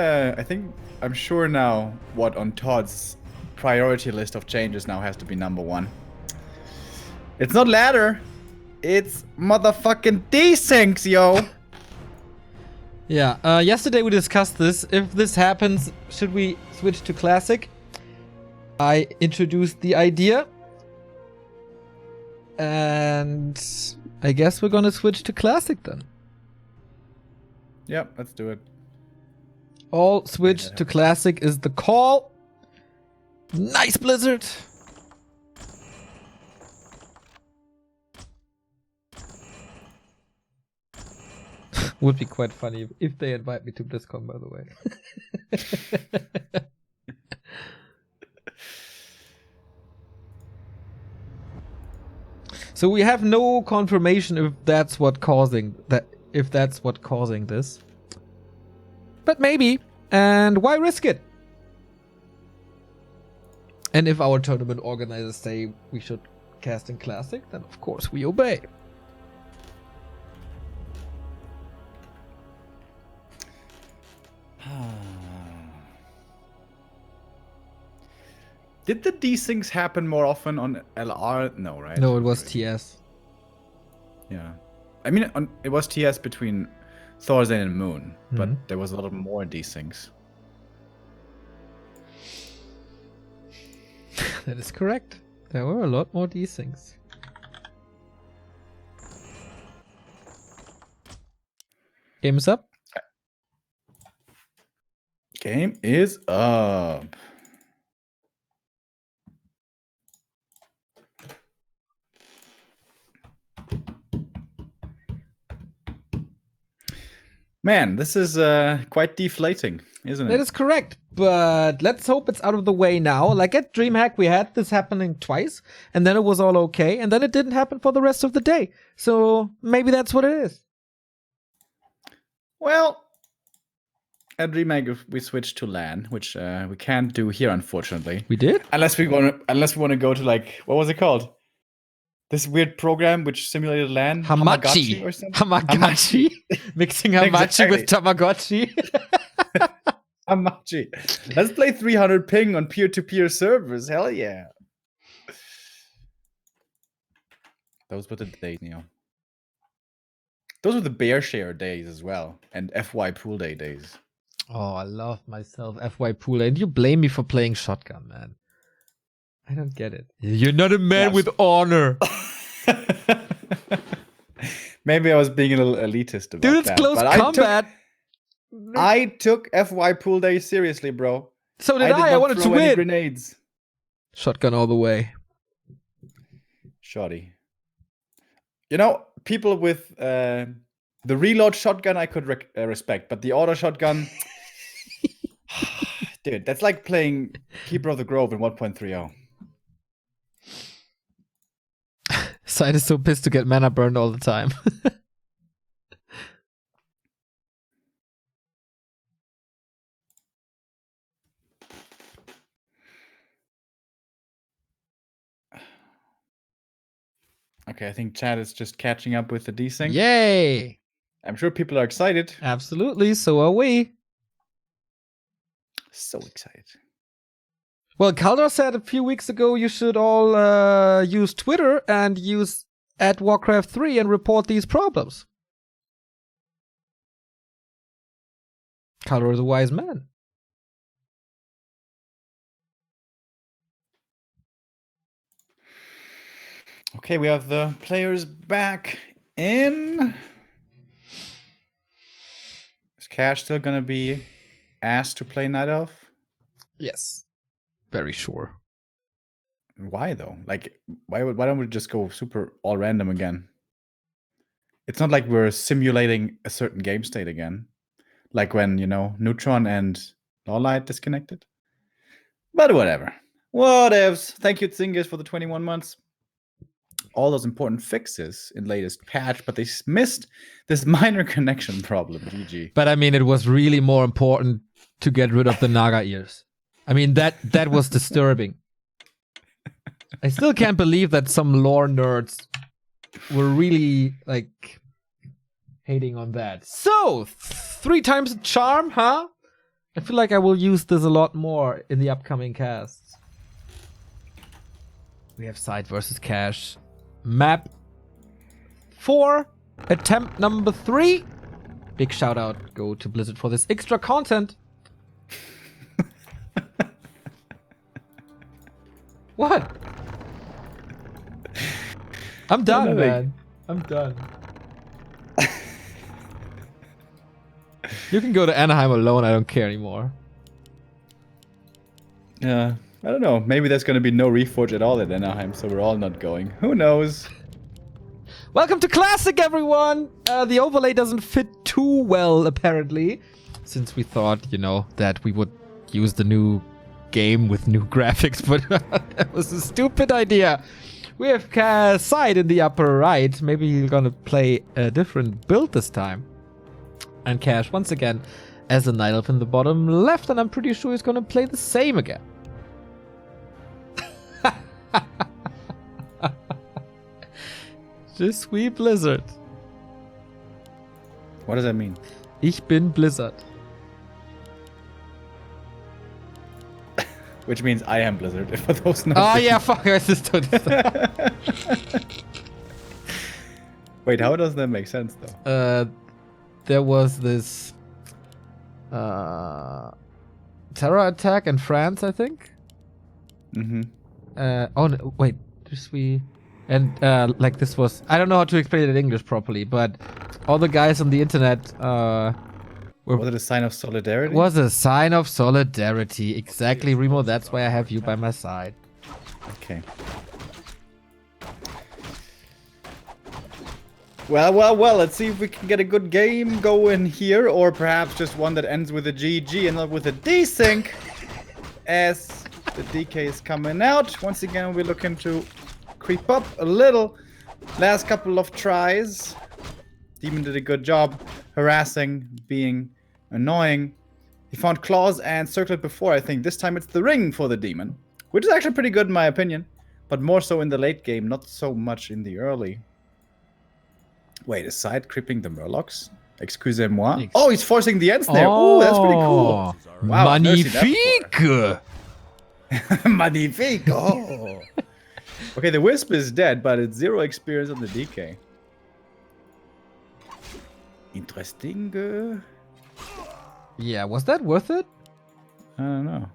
I'm sure now what on Todd's priority list of changes now has to be number 1. It's not ladder. It's motherfucking desyncs, yo. Yeah, yesterday we discussed this. If this happens, should we switch to Classic? I introduced the idea. And I guess we're gonna switch to Classic then. Yep, let's do it. All switch to Classic is the call. Nice, Blizzard. Would be quite funny if they invite me to BlizzCon, by the way. So we have no confirmation if that's what causing this. But maybe. And why risk it? And if our tournament organizers say we should cast in Classic, then of course we obey. Did the desyncs happen more often on LR? No, right? No, it was TS. Yeah. I mean, it was TS between Thorazane and Moon, but there was a lot of more desyncs. That is correct. There were a lot more desyncs. Game is up. Game is up. Man, this is quite deflating, isn't it? That is correct, but let's hope it's out of the way now. Like at DreamHack, we had this happening twice, and then it was all okay, and then it didn't happen for the rest of the day. So maybe that's what it is. Well, at DreamHack we switched to LAN, which we can't do here, unfortunately. We did? Unless we want to go to, like, what was it called? This weird program which simulated LAN? Hamachi or something? Hamachi. Mixing Hamachi with Tamagotchi. Hamachi. Let's play 300 ping on peer-to-peer servers. Hell yeah. Those were the days, Neo. Those were the bear share days as well. And FY pool day days. Oh, I love myself FY Pool. And you blame me for playing shotgun, man. I don't get it. You're not a man with honor. Maybe I was being a little elitist about Dude, it's that. close but combat. I took FY pool day seriously, bro. So did I. I not wanted to throw any win. grenades. Shotgun all the way. Shoddy. You know, people with the reload shotgun I could respect, but the auto shotgun, dude, that's like playing Keeper of the Grove in 1.30. SyDe is so pissed to get mana burned all the time. Okay, I think chat is just catching up with the desync. Yay! I'm sure people are excited. Absolutely, so are we. So excited. Well, Kaldor said a few weeks ago you should all use Twitter and use @Warcraft3 and report these problems. Kaldor is a wise man. Okay, we have the players back in. Is Cash still gonna be asked to play Night Elf? Yes. Very sure. Why though? Like, why don't we just go super all random again? It's not like we're simulating a certain game state again, like when Neutron and Lawlight disconnected. But whatever. Whatevs. Thank you, Zingas, for the 21 months. All those important fixes in latest patch, but they missed this minor connection problem. GG. But I mean, it was really more important to get rid of the Naga ears. I mean, that was disturbing. I still can't believe that some lore nerds were really, like, hating on that. So, 3 times a charm, huh? I feel like I will use this a lot more in the upcoming casts. We have SyDe versus Cash. Map 4, attempt number 3. Big shout out go to Blizzard for this extra content. What? I'm done, man. I'm done. You can go to Anaheim alone. I don't care anymore. Yeah, I don't know. Maybe there's going to be no Reforge at all at Anaheim, so we're all not going. Who knows? Welcome to Classic, everyone! The overlay doesn't fit too well, apparently. Since we thought, that we would use the new game with new graphics, but that was a stupid idea. We have SyDe in the upper right. Maybe he's gonna play a different build this time. And Cash, once again, as a Night Elf in the bottom left, and I'm pretty sure he's gonna play the same again. Je suis Blizzard. What does that mean? Ich bin Blizzard. Which means I am Blizzard, for those not. Oh yeah, fuck, I just told you. Wait, how does that make sense though? There was this terror attack in France, I think. Mm-hmm. Oh no, wait, just we, and like this was, I don't know how to explain it in English properly, but all the guys on the internet Was it a sign of solidarity? was a sign of solidarity. Exactly, Remo. That's why I have you by my side. Okay. Well, let's see if we can get a good game going here, or perhaps just one that ends with a GG and not with a desync, as the DK is coming out. Once again, we're looking to creep up a little. Last couple of tries, Demon did a good job harassing, being annoying. He found claws and circled before, I think. This time it's the ring for the Demon, which is actually pretty good in my opinion, but more so in the late game, not so much in the early. Wait, is SyDe creeping the Murlocs? Excusez-moi. Oh, he's forcing the ends there. Oh, that's pretty cool. Wow, I've never seen that Magnifique! Magnifique! Oh. Okay, the Wisp is dead, but it's 0 experience on the DK. Interesting. Yeah, was that worth it? I don't know.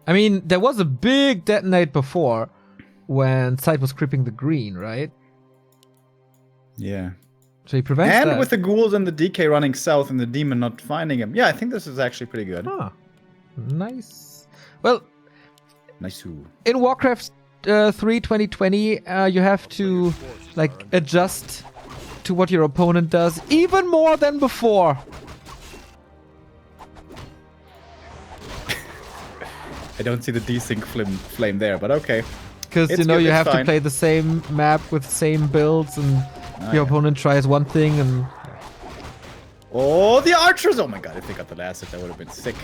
I mean, there was a big detonate before when SyDe was creeping the green, right? Yeah. So he prevents that. And with the ghouls and the DK running south and the demon not finding him. Yeah, I think this is actually pretty good. Ah, nice. Well, Nice. in Warcraft 3 2020, you have to like adjust to what your opponent does even more than before. I don't see the desync flame there, but okay. Because It's you know good, you it's have to fine. play the same map with same builds, and your yeah. opponent tries one thing, and Oh, the archers! Oh my god, if they got the last hit, that would have been sick.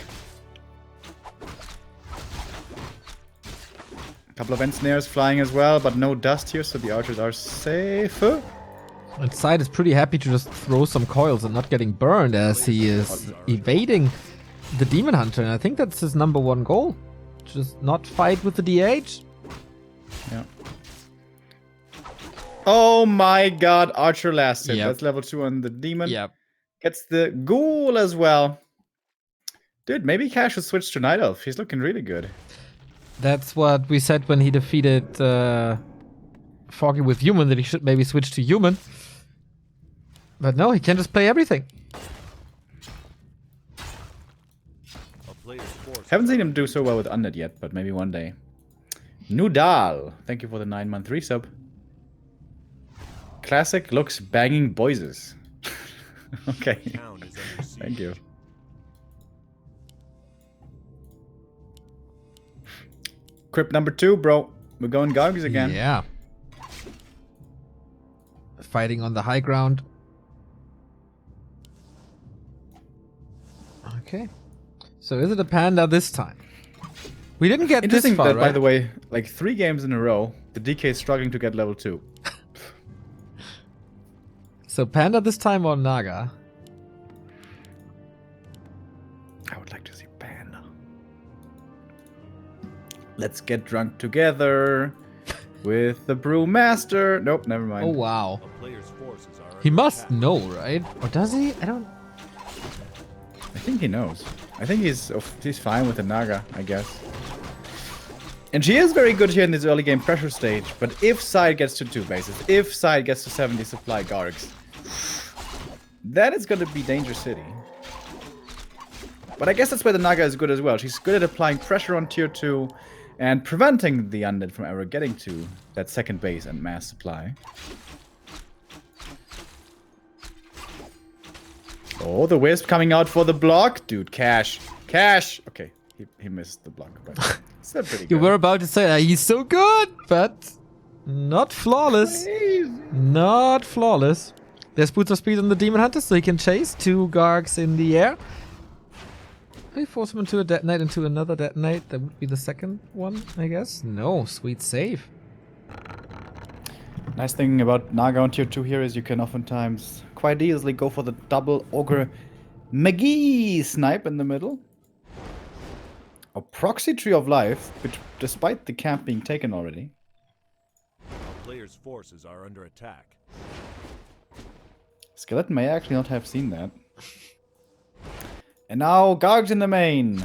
A couple of ensnares flying as well, but no dust here, so the archers are safe. SyDe is pretty happy to just throw some coils and not getting burned as he is evading the Demon Hunter. And I think that's his #1 goal. Just not fight with the DH. Yeah. Oh my god, archer last hit. Yep. That's level 2 on the demon. Yep. Gets the ghoul as well. Dude, maybe Cash should switch to Night Elf. He's looking really good. That's what we said when he defeated Foggy with Human, that he should maybe switch to Human. But no, he can just play everything. A player's forces Haven't seen him do so well with Undead yet, but maybe one day. Noodal, thank you for the 9-month resub. Classic looks banging boyses. Okay, town is under siege. thank you. Crypt #2, bro. We're going Gargs again. Yeah. Fighting on the high ground. Okay. So is it a panda this time? We didn't get this Interesting far, that, right? by the way, like 3 games in a row, the DK is struggling to get level 2. So panda this time or Naga? I would like to see Panda. Let's get drunk together with the Brewmaster. Nope, never mind. Oh wow. A player's forces are He under must attack. know, right? Or does he? I don't... I think he knows. I think he's fine with the Naga, I guess. And she is very good here in this early game pressure stage, but if SyDe gets to 2 bases, if SyDe gets to 70 supply Gargs, then it's gonna be Danger City. But I guess that's where the Naga is good as well. She's good at applying pressure on tier 2 and preventing the undead from ever getting to that second base and mass supply. Oh, the Wisp coming out for the block. Dude, Cash. Cash! Okay, he missed the block, but still pretty good. You were about to say he's so good, but not flawless. Not flawless. There's boots of speed on the Demon Hunter, so he can chase 2 Gargs in the air. Maybe force him into a detonate, into another detonate. That would be the second one, I guess. No, sweet save. Nice thing about Naga on tier 2 here is you can oftentimes quite easily go for the double Ogre McGee snipe in the middle. A proxy Tree of Life, which, despite the camp being taken already. A player's forces are under attack. Skeleton may actually not have seen that. And now Gargs in the main.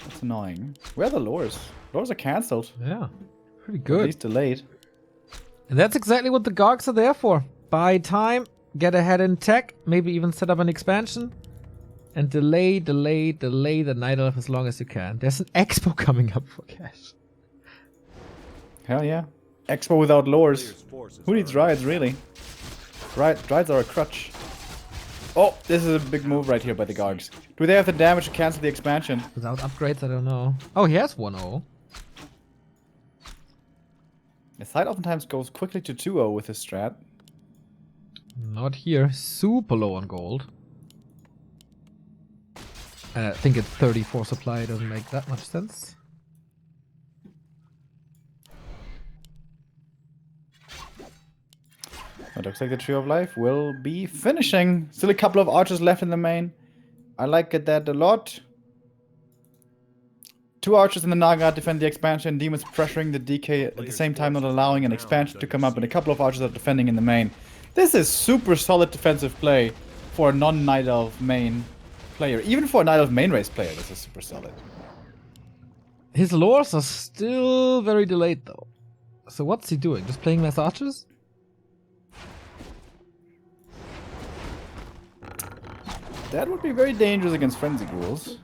That's annoying. Where are the lures? Lures are cancelled. Yeah, pretty At good. least delayed. And that's exactly what the Gargs are there for. Buy time, get ahead in tech, maybe even set up an expansion, and delay the Night Elf as long as you can. There's an expo coming up for Cash. Hell yeah. Expo without lures. Player's forces Who are needs under rides, really? Rides are a crutch. Oh, this is a big move right here by the Gargs. Do they have the damage to cancel the expansion? Without upgrades, I don't know. Oh, he has 1-0. The side oftentimes goes quickly to 2-0 with his strat. Not here. Super low on gold. I think it's 34 supply. Doesn't make that much sense. It looks like the Tree of Life will be finishing. Still a couple of archers left in the main. I like that a lot. 2 archers in the Naga defend the expansion. Demons pressuring the DK at the same time, not allowing an expansion to come up. And a couple of archers are defending in the main. This is super solid defensive play for a non-Night Elf main player. Even for a Night Elf main race player, this is super solid. His lures are still very delayed, though. So what's he doing? Just playing less archers? That would be very dangerous against Frenzy Ghouls.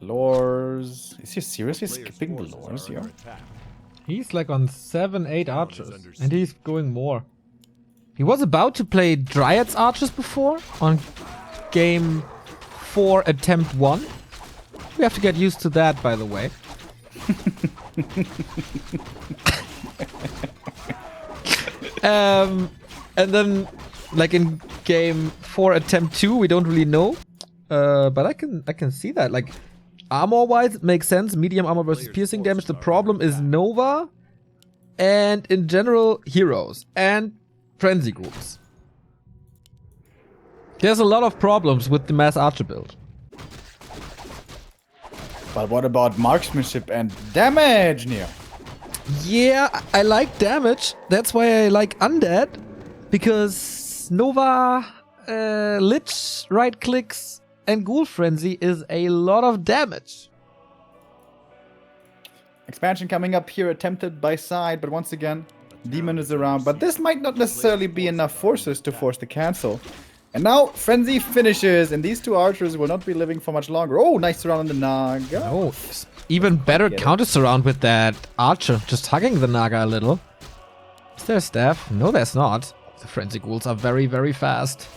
Lures. Is he seriously Player's skipping the forces lures are here? under attack. He's like on 7-8 archers. under And he's going more. He was about to play Dryad's archers before on game 4 attempt 1. We have to get used to that, by the way. And then, like in game 4 attempt 2, we don't really know. But I can see that. Like, armor-wise, it makes sense. Medium armor versus piercing damage. The problem is Nova and, in general, heroes and frenzy groups. There's a lot of problems with the mass archer build. But what about marksmanship and damage, Neo? Yeah, I like damage. That's why I like Undead. Because Nova, Lich, right clicks, and Ghoul Frenzy is a lot of damage. Expansion coming up here, attempted by SyDe, but once again, Demon is around. But this might not necessarily be enough forces to force the cancel. And now, Frenzy finishes, and these two archers will not be living for much longer. Oh, nice surround on the Naga. Oh, even better Get it. counter surround with that archer, just hugging the Naga a little. Is there a staff? No, there's not. The Frenzy Ghouls are very, very fast.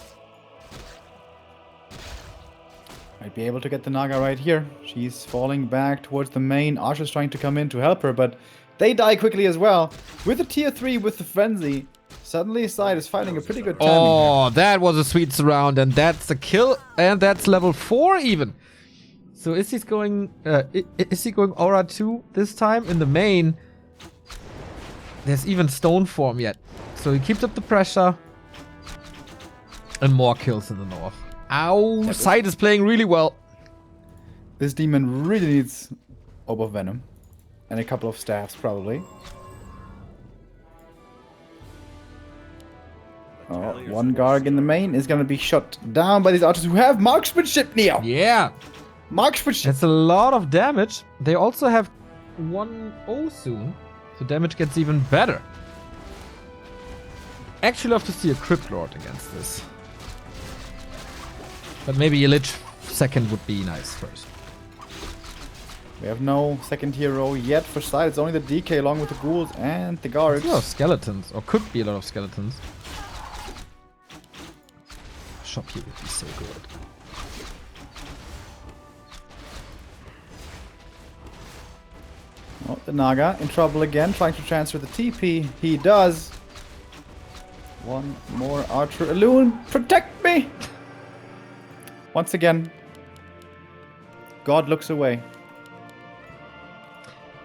Might be able to get the Naga right here. She's falling back towards the main. Archer's trying to come in to help her, but they die quickly as well. With the tier 3, with the Frenzy, suddenly SyDe is finding a pretty good timing here. Oh, that was a sweet surround, and that's a kill, and that's level 4 even. So is he going Aura 2 this time in the main? There's even Stone Form yet. So he keeps up the pressure. And more kills in the north. Ow, SyDe is playing really well. This demon really needs Orb of Venom. And a couple of staffs, probably. Oh, one Garg in the main is gonna be shot down by these archers who have marksmanship, Neo! Yeah, Marksmanship! that's a lot of damage. They also have 1-0 soon. So damage gets even better. Actually love to see a Crypt Lord against this. But maybe a Lich second would be nice first. We have no second hero yet for SyDe. It's only the DK along with the ghouls and the guards. A lot of skeletons, or could be a lot of skeletons. Shop here would be so good. Oh, the Naga in trouble again, trying to transfer the TP. He does. One more archer. Elune, protect me! Once again, God looks away.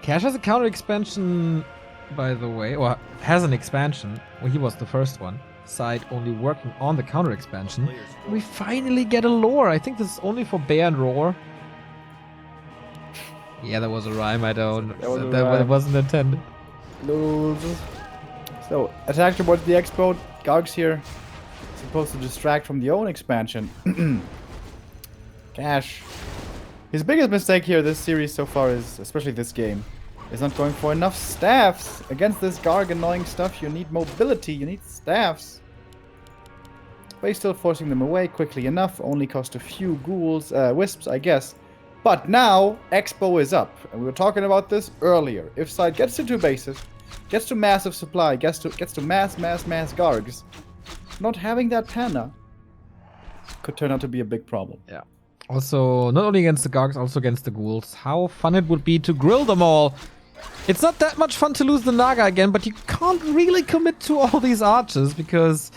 Cash has a counter expansion, by the way, or has an expansion. Well, he was the first one. SyDe only working on the counter expansion. We finally get a lore. I think this is only for Bear and Roar. Yeah, that was a rhyme. I don't. That wasn't intended. Lose. So, attack towards the Expo. Garg's here. Supposed to distract from the own expansion. Cash. His biggest mistake here this series so far is, especially this game, is not going for enough staffs. Against this Garg annoying stuff, you need mobility, you need staffs. But he's still forcing them away quickly enough. Only cost a few ghouls, wisps, I guess. But now, Expo is up. And we were talking about this earlier. If SyDe gets to 2 bases, gets to massive supply, gets to mass Gargs, not having that Pana could turn out to be a big problem. Yeah. Also, not only against the Gargs, also against the Ghouls. How fun it would be to grill them all. It's not that much fun to lose the Naga again, but you can't really commit to all these archers because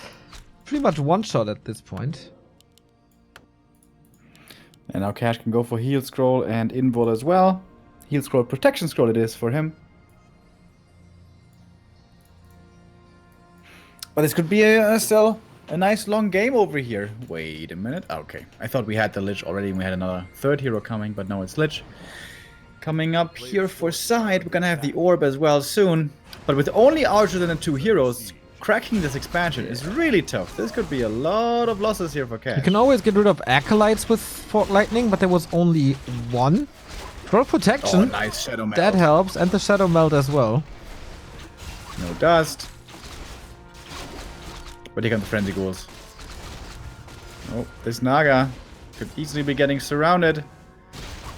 pretty much one-shot at this point. And now Cash can go for Heal Scroll and Invul as well. Heal Scroll, Protection Scroll it is for him. But this could be still a nice long game over here. Wait a minute. Okay. I thought we had the Lich already and we had another third hero coming, but no, it's Lich. Coming up here for SyDe, we're gonna have the Orb as well soon. But with only archers and the 2 heroes, cracking this expansion is really tough. This could be a lot of losses here for Cash. You can always get rid of Acolytes with Fort Lightning, but there was only 1. For protection, Oh, nice Shadow Melt. that helps, and the Shadow Melt as well. No dust. But here come the Frenzy Ghouls. Oh, this Naga could easily be getting surrounded.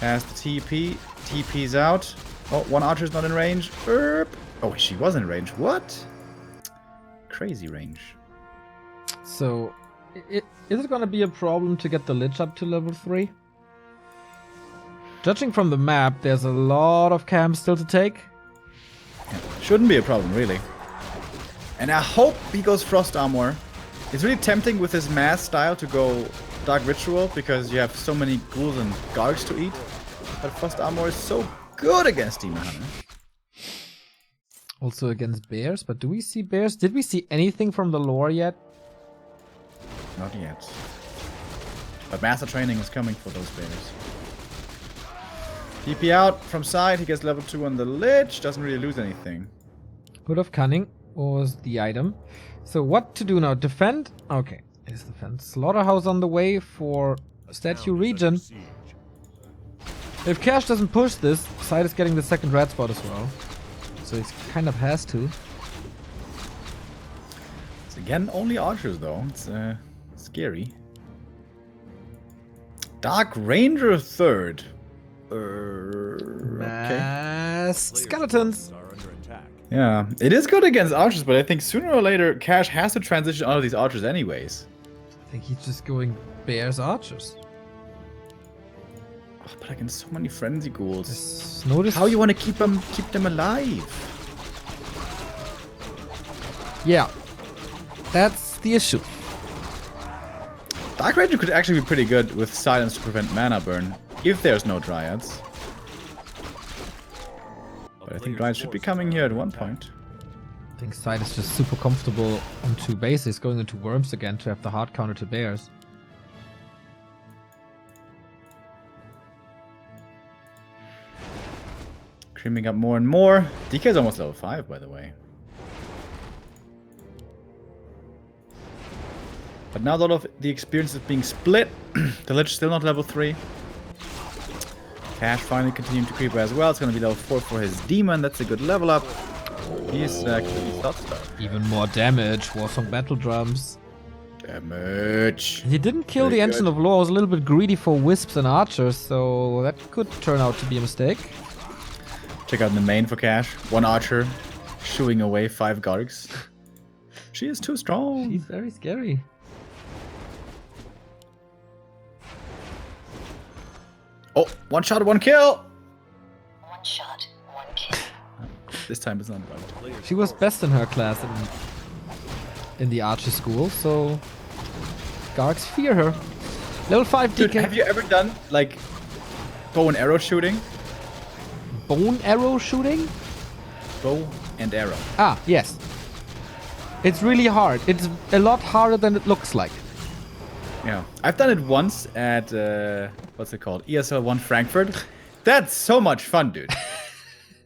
Has the TP. TP's out. Oh, one archer's not in range. Oh, she was in range. What? Crazy range. So, is it gonna be a problem to get the Lich up to level 3? Judging from the map, there's a lot of camps still to take. Yeah, shouldn't be a problem, really. And I hope he goes Frost Armor. It's really tempting with his mass style to go Dark Ritual because you have so many ghouls and gargs to eat. But Frost Armor is so good against Demon Hunter. Also against bears, but do we see bears? Did we see anything from the lore yet? Not yet. But Master Training is coming for those bears. TP out from side, he gets level 2 on the Lich, doesn't really lose anything. Hood of Cunning was the item. So what to do now? Defend? Okay, is defend. Slaughterhouse on the way for Statue Region. If Cash doesn't push this, SyDe is getting the second red spot as well. So he kind of has to. It's again only archers though, it's scary. Dark Ranger third. Okay. Skeletons. Yeah, it is good against archers, but I think sooner or later Cash has to transition out of these archers anyways. I think he's just going bears archers. Oh, but against so many frenzy ghouls. Notice how you want to keep them alive? Yeah, that's the issue. Dark Ranger could actually be pretty good with silence to prevent mana burn if there's no dryads. But I think dryads should be coming here at one point. I think SyDe is just super comfortable on 2 bases, going into worms again to have the hard counter to bears. Creaming up more and more. DK is almost level 5, by the way. But now a lot of the experience is being split. The Lich still not level 3. Cash finally continuing to creep as well. It's going to be level 4 for his Demon. That's a good level up. He's actually slot start. Even more damage. Warsong Battle Drums. Damage. He didn't kill Very the Ancient good. of Law. I was a little bit greedy for Wisps and Archers, so that could turn out to be a mistake. Check out the main for Cash. One Archer shooing away 5 Gargs. She is too strong. She's very scary. Oh, 1 shot, 1 kill. 1 shot, 1 kill. This time it's not bugged. She was best in her class in the Archer school, so Gargs fear her. Level 5 Dude, DK. have you ever done like bow and arrow shooting? Bone arrow shooting? Bow and arrow. Ah, yes. It's really hard. It's a lot harder than it looks like. Yeah, I've done it once at what's it called? ESL 1 Frankfurt. That's so much fun, dude.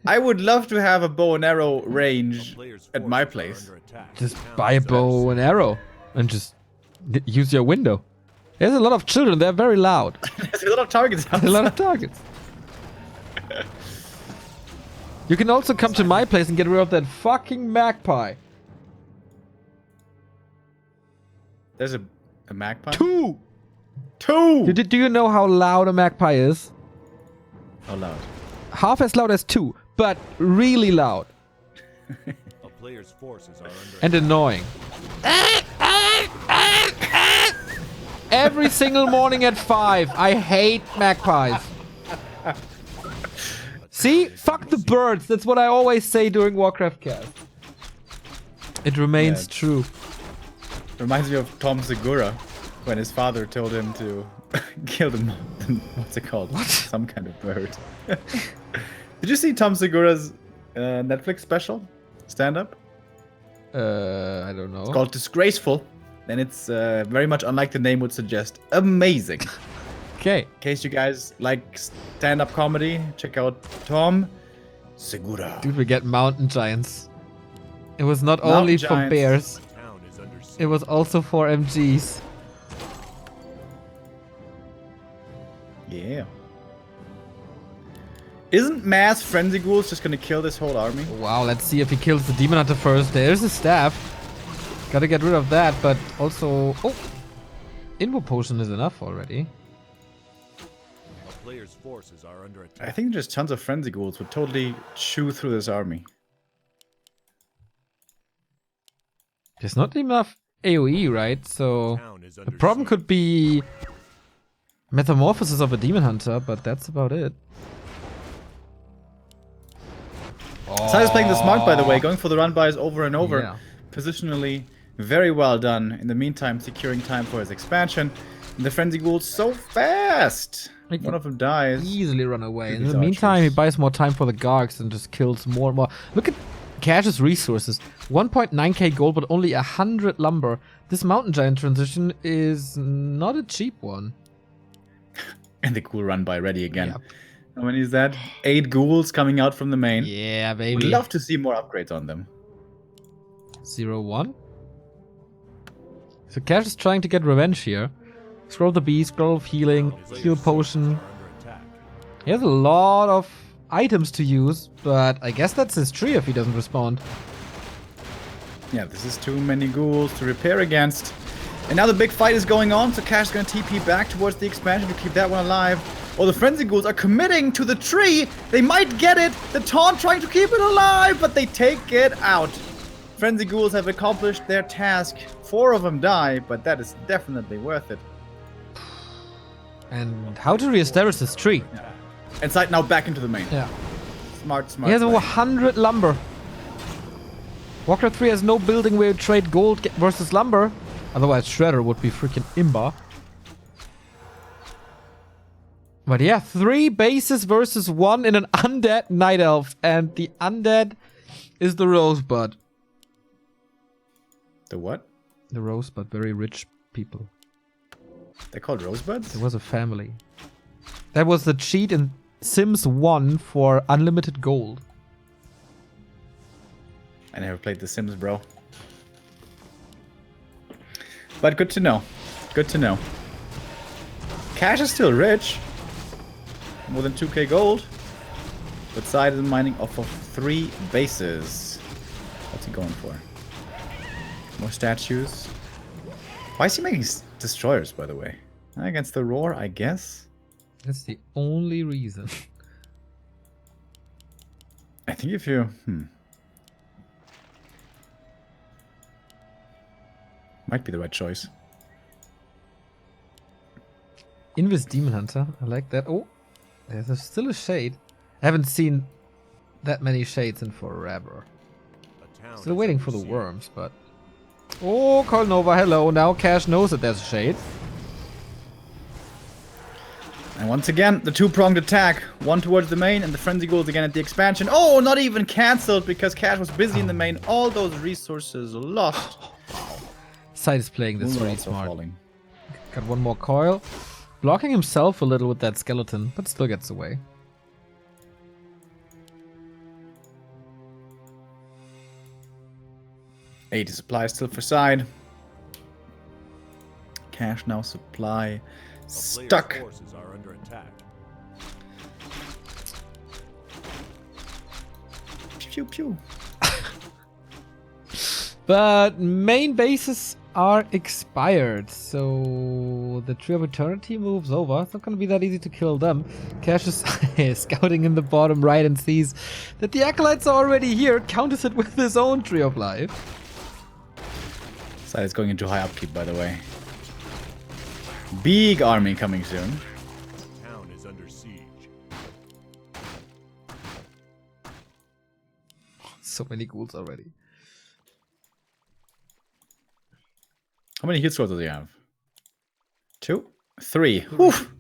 I would love to have a bow and arrow range at my place. Just buy a bow and arrow and just use your window. There's a lot of children. They're very loud. There's a lot of targets. A lot of targets. You can also come to my place and get rid of that fucking magpie. There's a magpie. 2! 2. Do you know how loud a magpie is? How loud? Half as loud as 2, but really loud. A player's forces are under And annoying. Every single morning at 5. I hate magpies. See? Fuck the birds. That's what I always say during Warcraft cast. It remains Yeah. true. Reminds me of Tom Segura when his father told him to kill the what's it called? What? Some kind of bird. Did you see Tom Segura's Netflix special stand-up? I don't know. It's called Disgraceful, and it's very much unlike the name would suggest. Amazing. Okay. In case you guys like stand-up comedy, check out Tom Segura. Dude, we get mountain giants. It was not Mountain only for giants. bears. town is under siege. It was also for MGs. Yeah. Isn't Mass Frenzy Ghouls just gonna kill this whole army? Wow, let's see if he kills the Demon Hunter first. There's a staff. Gotta get rid of that, but also... Oh! Invo Potion is enough already. player's forces are under attack. I think just tons of frenzy ghouls would totally chew through this army. There's not enough AoE, right? So Town is the under problem siege. could be Metamorphosis of a Demon Hunter, but that's about it. SyDe's playing the smart, by the way, going for the run-bys over and over. Yeah. Positionally, very well done. In the meantime, securing time for his expansion. And the frenzy ghouls so fast! Like, One of them dies. Easily run away. Through In these the meantime, he archers. buys more time for the Gargs and just kills more and more. Look at Cash's resources. 1.9k gold, but only 100 lumber. This mountain giant transition is not a cheap one. And the ghoul run-by ready again. Yep. How many is that? 8 ghouls coming out from the main. Yeah, Would baby. love to see more upgrades on them. 0-1. So Cash is trying to get revenge here. Scroll the beast, scroll of healing, heal potion. Are under attack. He has a lot of items to use, but I guess that's his tree if he doesn't respond. Yeah, this is too many ghouls to repair against. And now the big fight is going on, so Cash is going to TP back towards the expansion to keep that one alive. Oh, the frenzy ghouls are committing to the tree. They might get it. The taunt trying to keep it alive, but they take it out. Frenzy ghouls have accomplished their task. 4 of them die, but that is definitely worth it. And how to reestablish this tree? And SyDe now back into the main. Yeah. Smart. He has over play. 100 lumber. Warcraft 3 has no building where you trade gold versus lumber. Otherwise, Shredder would be freaking imba. But yeah, 3 bases versus 1 in an undead night elf. And the undead is the Rosebud. The what? The Rosebud, very rich people. They're called rosebuds? It was a family. That was the cheat in Sims 1 for unlimited gold. I never played The Sims, bro. But good to know. Good to know. Cash is still rich. More than 2k gold. But SyDe is mining off of 3 bases. What's he going for? More statues. Why is he making destroyers, by the way? Against the roar, I guess? That's the only reason. I think if you... Might be the right choice. Invis Demon Hunter. I like that. Oh, there's still a shade. I haven't seen that many shades in forever. A town Still is waiting under for the siege. worms, but... Oh, Colnova, hello. Now Cash knows that there's a shade. And once again, the 2-pronged attack. One towards the main, and the frenzy ghouls again at the expansion. Oh, not even cancelled because Cash was busy in the main. All those resources lost. SyDe is playing this Ghouls are really also smart. falling. Got one more coil. Blocking himself a little with that skeleton, but still gets away. $80 supply still for SyDe. Cash now supply A player's stuck. forces are under attack. Pew pew. But main bases are expired, so the Tree of Eternity moves over. It's not going to be that easy to kill them. Cash is scouting in the bottom right and sees that the Acolytes are already here, counters it with his own Tree of Life. SyDe is going into high upkeep, by the way. Big army coming soon. The town is under siege. So many ghouls already. How many heal scrolls does he have? 2? 3. Oof.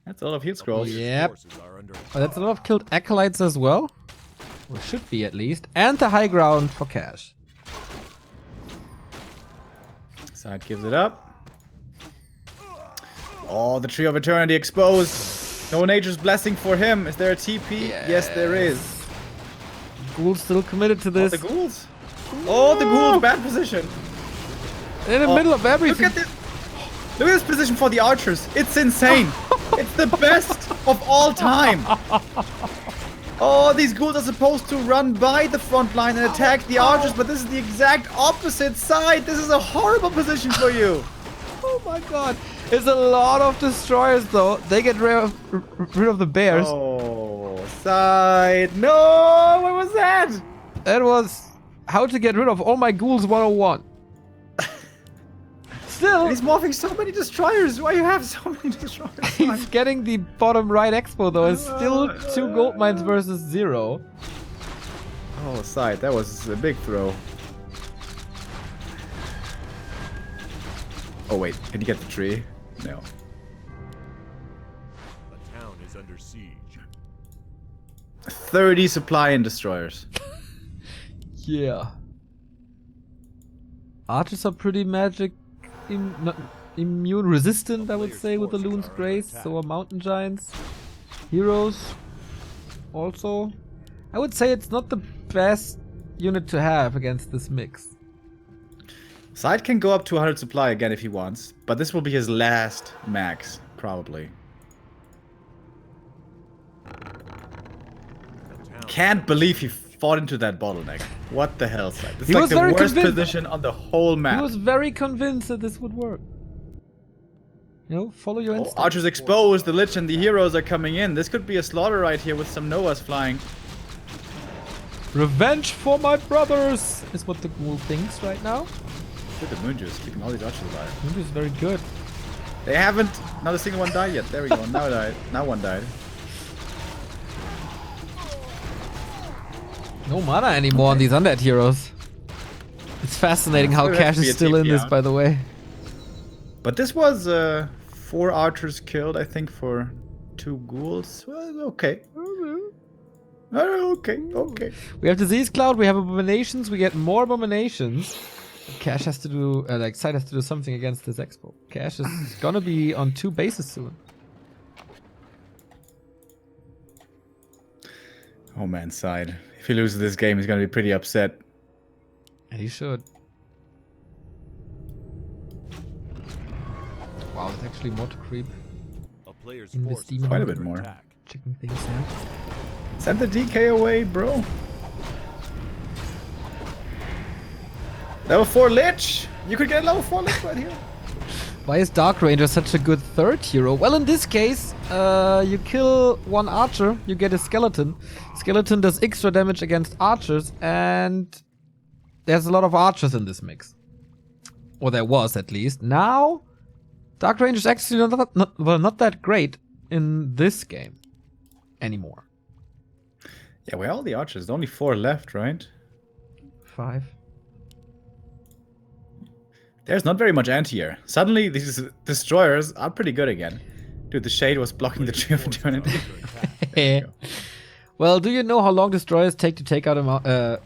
That's a lot of heal scrolls. Yep. Forces are under attack. Oh, that's a lot of killed Acolytes as well. Or should be at least. And the high ground for Cash. SyDe gives it up. Oh, the Tree of Eternity exposed. No Nature's Blessing for him. Is there a TP? Yes, there is. Ghouls still committed to Oh, this. the ghouls. Oh, the ghouls. Bad position. In the middle of everything. Look at this. Look at this position for the archers. It's insane. It's the best of all time. Oh, these ghouls are supposed to run by the front line and attack the archers, but this is the exact opposite side. This is a horrible position for you. Oh my god. It's a lot of destroyers though. They get rid of the bears. Oh, side. No, what was that? That was how to get rid of all my ghouls 101. Still, He's morphing so many destroyers. Why you have so many destroyers? he's getting the bottom right expo though. It's still 2 gold mines versus 0. Oh, side. That was a big throw. Oh wait, can you get the tree? No. The town is under siege. 30 supply and destroyers. Yeah. Archers are pretty magic not immune resistant, I would say, with the Loon's Grace. So are Mountain Giants. Heroes also. I would say it's not the best unit to have against this mix. Side can go up to 100 supply again if he wants, but this will be his last max, probably. Can't believe he fought into that bottleneck. What the hell, Side? It's He like was the very worst convinced. position on the whole map. He was very convinced that this would work. You know, follow your Oh, instinct. Archer's exposed, the Lich and the Heroes are coming in. This could be a slaughter right here with some Novas flying. Revenge for my brothers is what the ghoul thinks right now. Look at Moonjuice, keeping all these Archers alive. Which is very good. They haven't, not a single one died yet. There we go, now died. Now one died. No mana anymore on these undead heroes. It's fascinating how There has Cash to be is a still in TP this, out. by the way. But this was 4 Archers killed, I think, for 2 Ghouls. Well, okay. Okay. We have Disease Cloud, we have Abominations, we get more Abominations. Cash has to do, Side has to do something against this expo. Cash is gonna be on 2 bases soon. Oh man, Side. If he loses this game, he's gonna be pretty upset. And he should. Wow, there's actually more to creep. A player's In this force demon is Quite a under bit more. attack. Checking things out. Send the DK away, bro. Level 4 Lich! You could get a level 4 Lich right here. Why is Dark Ranger such a good third hero? Well, in this case, you kill 1 archer, you get a skeleton. Skeleton does extra damage against archers, and there's a lot of archers in this mix. Or there was, at least. Now, Dark Ranger is actually not that great in this game anymore. Yeah, where are all the Archers? There's only 4 left, right? 5. There's not very much anti-air. Suddenly, these destroyers are pretty good again. Dude, the shade was blocking the tree of eternity. There you go. Well, do you know how long destroyers take to take out a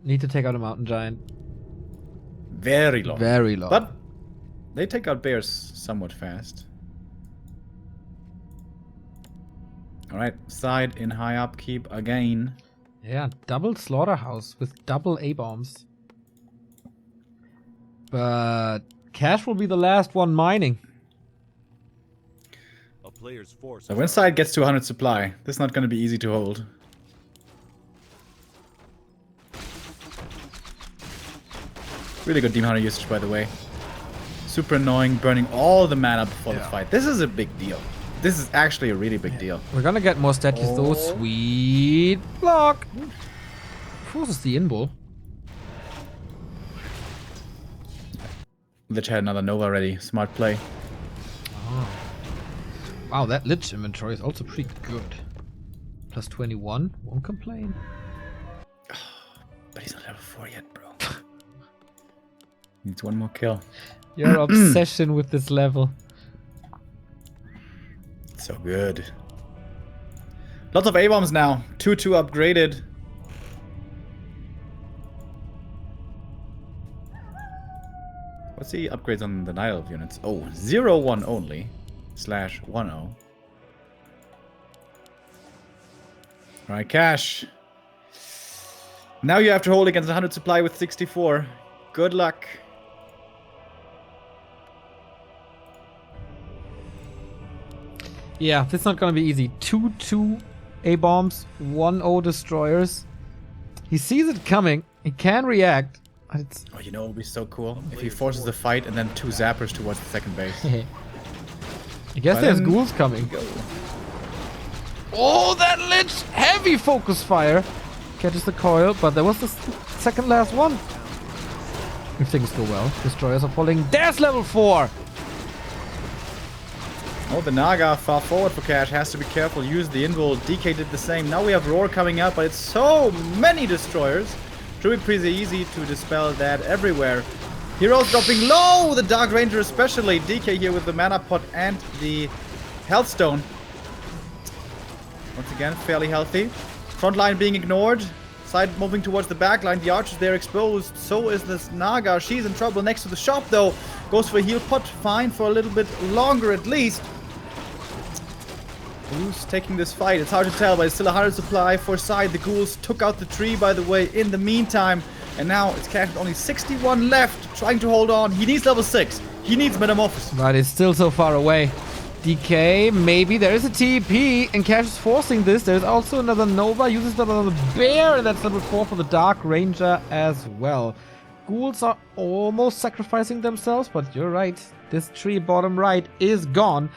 need to take out a mountain giant? Very long. Very long. But they take out bears somewhat fast. Alright, Side in high upkeep again. Yeah, double slaughterhouse with double A-bombs. But Cash will be the last one mining. A player's force So is when Side gets to 100 supply, this is not going to be easy to hold. Really good Demon Hunter usage, by the way. Super annoying, burning all the mana before the fight. This is a big deal. This is actually a really big deal. We're gonna get more statues though. Oh. Sweet block. Forces the in-ball. Lich had another Nova ready. Smart play. Wow, that Lich inventory is also pretty good. Plus 21, won't complain. But he's not level 4 yet, bro. Needs 1 more kill. Your obsession with this level. So good. Lots of A-bombs now. 2-2 upgraded. What's the upgrades on the Night Elf units? Oh, 0-1 only. /10. Alright, Cash. Now you have to hold against 100 supply with 64. Good luck. Yeah, this is not gonna be easy. 2-2 A-bombs, 1-0 destroyers. He sees it coming. He can react. But it's Oh, you know, it would be so cool if he forces the fight and then 2 zappers towards the second base. I guess But there's then- ghouls coming. Oh, that Lich! Heavy focus fire! Catches the coil, but there was the second last one. If things go well, destroyers are falling. There's level 4! Oh, the Naga far forward for Cash. Has to be careful. Use the invul. DK did the same. Now we have Roar coming up, but it's so many destroyers. Should be pretty easy to dispel that everywhere. Heroes dropping low! The Dark Ranger especially. DK here with the mana pot and the Health Stone. Once again, fairly healthy. Front line being ignored. Side moving towards the back line. The archers there exposed. So is this Naga. She's in trouble next to the shop though. Goes for a heal pot. Fine for a little bit longer at least. Who's taking this fight? It's hard to tell, but it's still a 100 supply for side. The ghouls took out the tree, by the way, in the meantime. And now it's Cash with only 61 left, trying to hold on. He needs level 6. He needs Metamorphosis. But it's still so far away. DK, maybe there is a TP, and Cash is forcing this. There's also another Nova, uses another bear, and that's level 4 for the Dark Ranger as well. Ghouls are almost sacrificing themselves, but you're right. This tree bottom right is gone.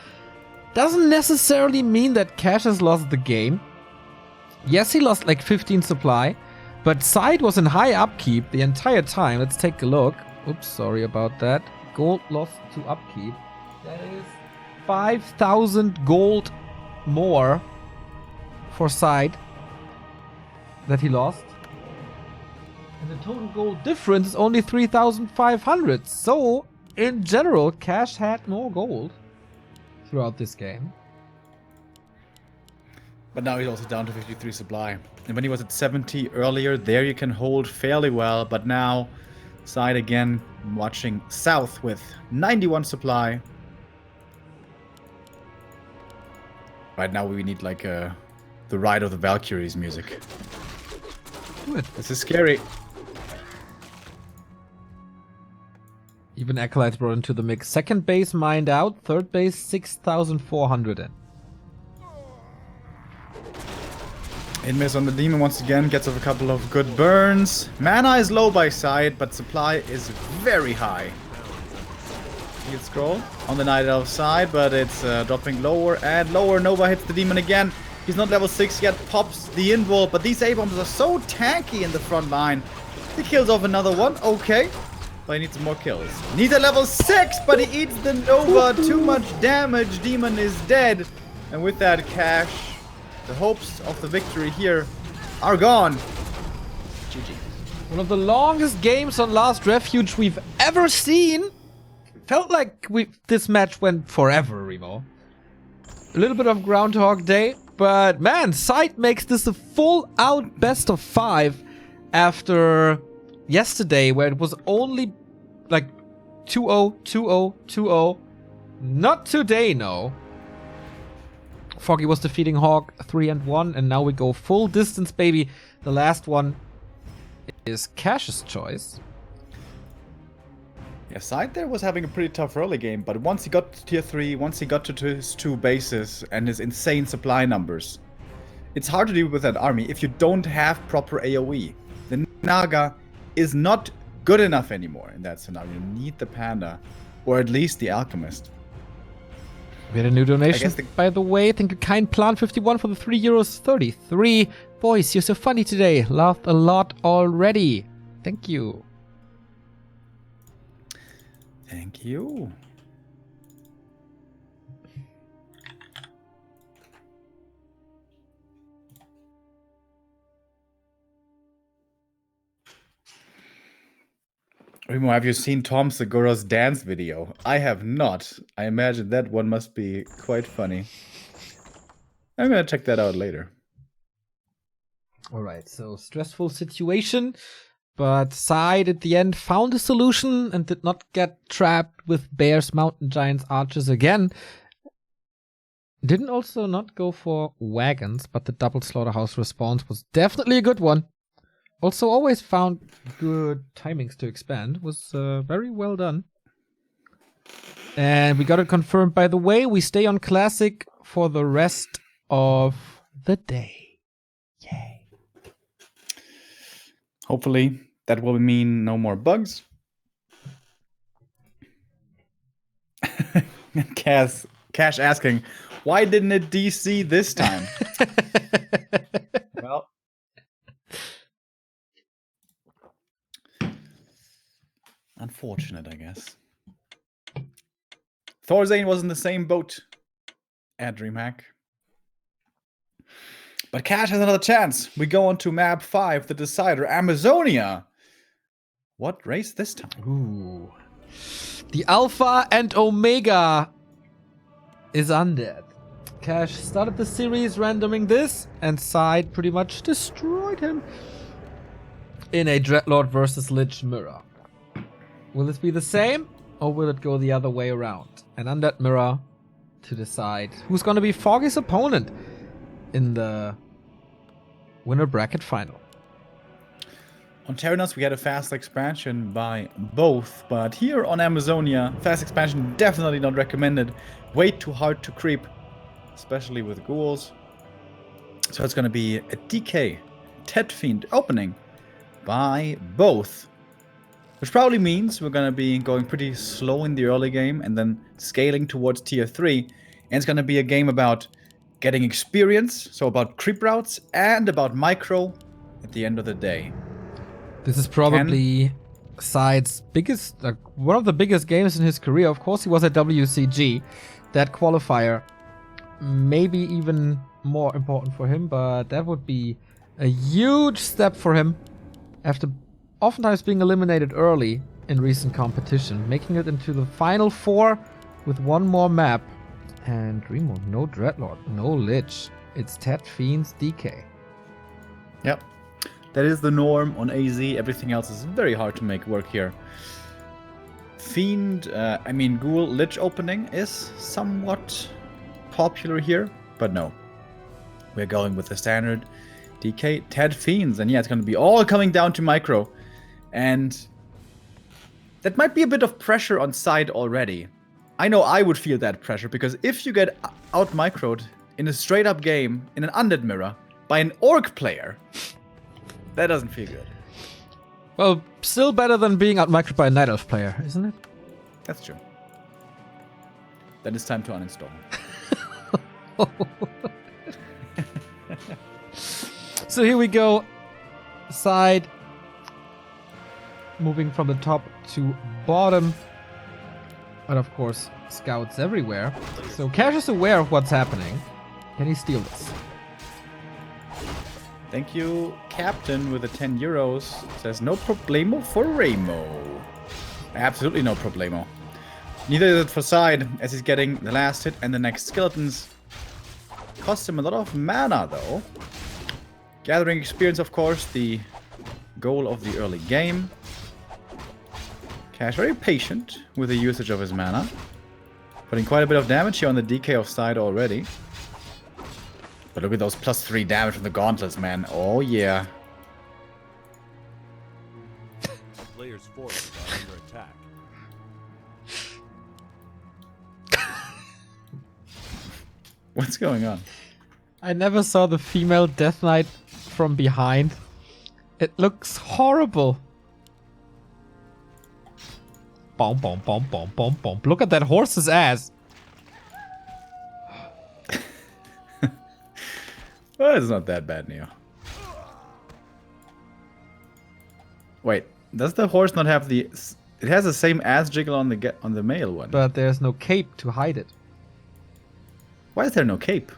Doesn't necessarily mean that Cash has lost the game. Yes, he lost like 15 supply, but Side was in high upkeep the entire time. Let's take a look. Oops, sorry about that. Gold lost to upkeep. That is 5,000 gold more for Side that he lost. And the total gold difference is only 3,500. So, in general, Cash had more gold throughout this game. But now he's also down to 53 supply. And when he was at 70 earlier, there you can hold fairly well. But now, Side again watching south with 91 supply. Right now we need like the Ride of the Valkyries music. Do it. This is scary. Even Acolytes brought into the mix. Second base mined out. Third base 6,400 in. Miss on the demon once again, gets off a couple of good burns. Mana is low by Side, but supply is very high. Heal scroll on the Night Elf side, but it's dropping lower and lower. Nova hits the demon again. He's not level 6 yet, pops the invul, but these A-bombs are so tanky in the front line. He kills off another one, okay. But he needs some more kills. Needs a level 6, but he eats the Nova. Too much damage. Demon is dead. And with that, Cash, the hopes of the victory here are gone. GG. One of the longest games on Last Refuge we've ever seen. Felt like this match went forever, Remo. A little bit of Groundhog Day, but man, Side makes this a full-out best of 5 after yesterday, where it was only like 2-0, 2-0, 2-0. Not today, no. Foggy was defeating Hawk 3-1, and now we go full distance, baby. The last one is Cash's choice. Yeah, Side there was having a pretty tough early game, but once he got to tier 3, once he got to his 2 bases and his insane supply numbers, it's hard to deal with that army if you don't have proper AoE. The Naga is not good enough anymore in that scenario. You need the Panda, or at least the Alchemist. We had a new donation, by the way. Thank you, Kind Plant 51 for the €3.33. Boys, you're so funny today. Laughed a lot already. Thank you. Thank you. Remo, have you seen Tom Segura's dance video? I have not. I imagine that one must be quite funny. I'm gonna check that out later. Alright, so stressful situation, but Side at the end found a solution and did not get trapped with Bears, Mountain Giants, Archers again. Didn't also not go for Wagons, but the double Slaughterhouse response was definitely a good one. Also always found good timings to expand. Was very well done. And we got it confirmed, by the way. We stay on Classic for the rest of the day. Yay. Hopefully That will mean no more bugs. Cash asking, why didn't it DC this time? Well, unfortunate, I guess. Thorzane was in the same boat at DreamHack. But Cash has another chance. We go on to map 5, the decider, Amazonia. What race this time? Ooh. The Alpha and Omega is undead. Cash started the series randoming this, and SyDe pretty much destroyed him in a Dreadlord versus Lich mirror. Will this be the same, or will it go the other way around? An undead mirror to decide who's going to be Foggy's opponent in the winner bracket final. On Terranos, we had a fast expansion by both, but here on Amazonia, fast expansion definitely not recommended. Way too hard to creep, especially with ghouls. So it's going to be a DK, Ted Fiend opening by both. Which probably means we're going to be going pretty slow in the early game and then scaling towards tier 3. And it's going to be a game about getting experience, so about creep routes, and about micro at the end of the day. This is probably SyDe's biggest, one of the biggest games in his career. Of course, he was at WCG. That qualifier, maybe even more important for him, but that would be a huge step for him after oftentimes being eliminated early in recent competition, making it into the final 4 with one more map. And Remo, no Dreadlord, no Lich. It's Ted Fiend's DK. Yep. That is the norm on AZ. Everything else is very hard to make work here. Fiend, Ghoul Lich opening is somewhat popular here, but no. We're going with the standard DK Ted Fiends, and yeah, it's going to be all coming down to micro. And that might be a bit of pressure on SyDe already. I know I would feel that pressure, because if you get out-microed in a straight-up game in an undead mirror by an orc player, that doesn't feel good. Well, still better than being out-microed by a Night Elf player, isn't it? That's true. Then it's time to uninstall. So here we go. SyDe moving from the top to bottom. And of course, scouts everywhere. So Cash is aware of what's happening. Can he steal this? Thank you, Captain, with the 10 euros. Says no problemo for Remo. Absolutely no problemo. Neither is it for SyDe, as he's getting the last hit and the next skeletons. Costs him a lot of mana, though. Gathering experience, of course, the goal of the early game. Cash very patient with the usage of his mana. Putting quite a bit of damage here on the DK of SyDe already. But look at those +3 damage from the gauntlets, man. Oh, yeah. Player's forces are under attack. What's going on? I never saw the female Death Knight from behind. It looks horrible. Boom, boom, boom, boom, boom, boom. Look at that horse's ass. Well, it's not that bad, Neo. Wait, does the horse not have the... It has the same ass jiggle on the male one. But there's no cape to hide it. Why is there no cape?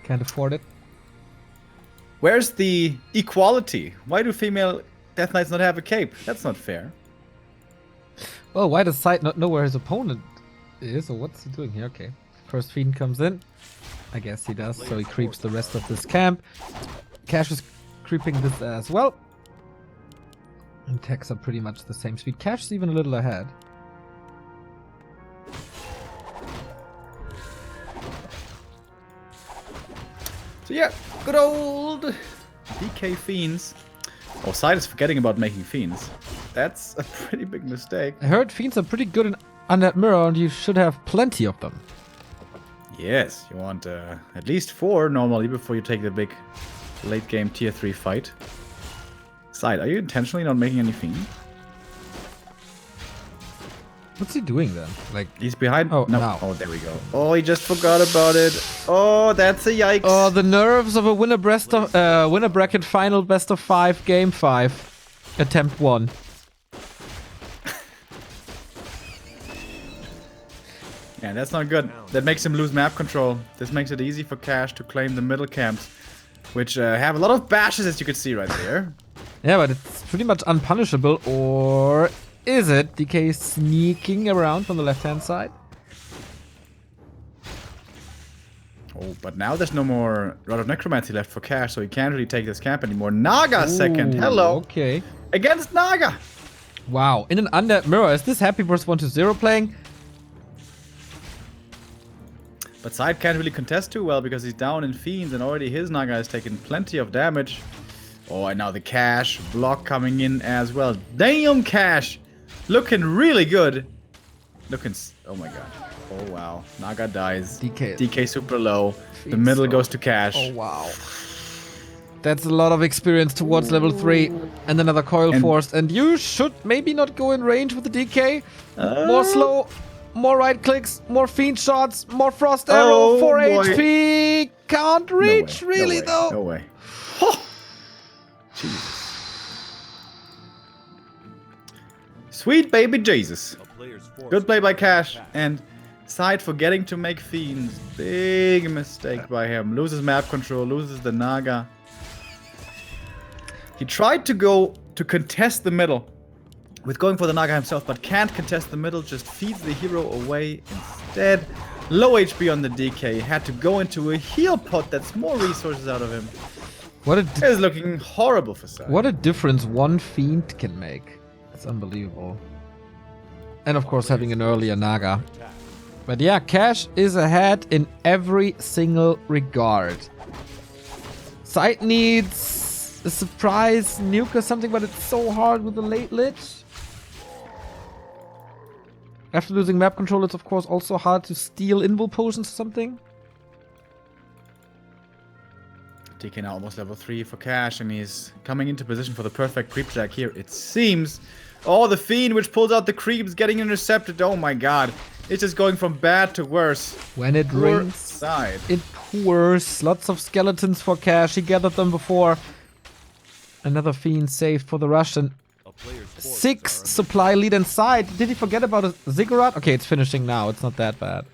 Can't afford it. Where's the equality? Why do female Death Knights not have a cape? That's not fair. Well, why does SyDe not know where his opponent is, or what's he doing here? Okay. First Fiend comes in. I guess he does, so he creeps the rest of this camp. Cash is creeping this as well. And techs are pretty much the same speed. Cash is even a little ahead. So yeah, good old DK Fiends. Oh, SyDe is forgetting about making Fiends. That's a pretty big mistake. I heard Fiends are pretty good on that mirror, and you should have plenty of them. Yes, you want at least 4 normally before you take the big late game tier 3 fight. Side, are you intentionally not making any fiend? What's he doing then? Like, He's behind. Oh, no. now. Oh, there we go. Oh, he just forgot about it. Oh, that's a yikes. oh, the nerves of a winner bracket final best of 5, game 5, attempt 1. Yeah, that's not good. That makes him lose map control. This makes it easy for Cash to claim the middle camps, which have a lot of bashes, as you can see right there. Yeah, but it's pretty much unpunishable, or is it? DK sneaking around from the left-hand side. Oh, but now there's no more Rod of Necromancy left for Cash, so he can't really take this camp anymore. Naga second. Ooh, Hello. Okay. Against Naga. Wow. In an undead mirror, is this Happy Burst 1-0 playing? But Side can't really contest too well because he's down in Fiends and already his Naga has taken plenty of damage. Oh, and now the Cash block coming in as well. Damn, Cash! Looking really good. Oh my god. Oh wow. Naga dies. DK super low. The middle goes to Cash. Oh wow. That's a lot of experience towards level 3. And another coil forced. And you should maybe not go in range with the DK. More slow. More right clicks, more fiend shots, more frost arrow, 4 HP. Can't reach, really, though. No way. Oh. Jesus. Sweet baby Jesus. Good play by Cash. And Side forgetting to make fiends. Big mistake by him. Loses map control, loses the Naga. He tried to go to contest the middle with going for the Naga himself, but can't contest the middle, just feeds the hero away instead. Low HP on the DK, had to go into a heal pot that's more resources out of him. It is looking horrible for Side. What a difference one fiend can make. It's unbelievable. And of course having an earlier Naga. But yeah, Cash is ahead in every single regard. Side needs a surprise nuke or something, but it's so hard with the late Lich. After losing map control, it's of course also hard to steal invul potions or something. DK now almost level 3 for Cash, and he's coming into position for the perfect creep jack here, it seems. Oh, the Fiend, which pulls out the creeps, getting intercepted. Oh my god. It's just going from bad to worse. When it rings, Side. it pours. Lots of skeletons for Cash. He gathered them before. Another Fiend saved for the Russian. 6 supply lead inside. Did he forget about a ziggurat? Okay, it's finishing now. It's not that bad.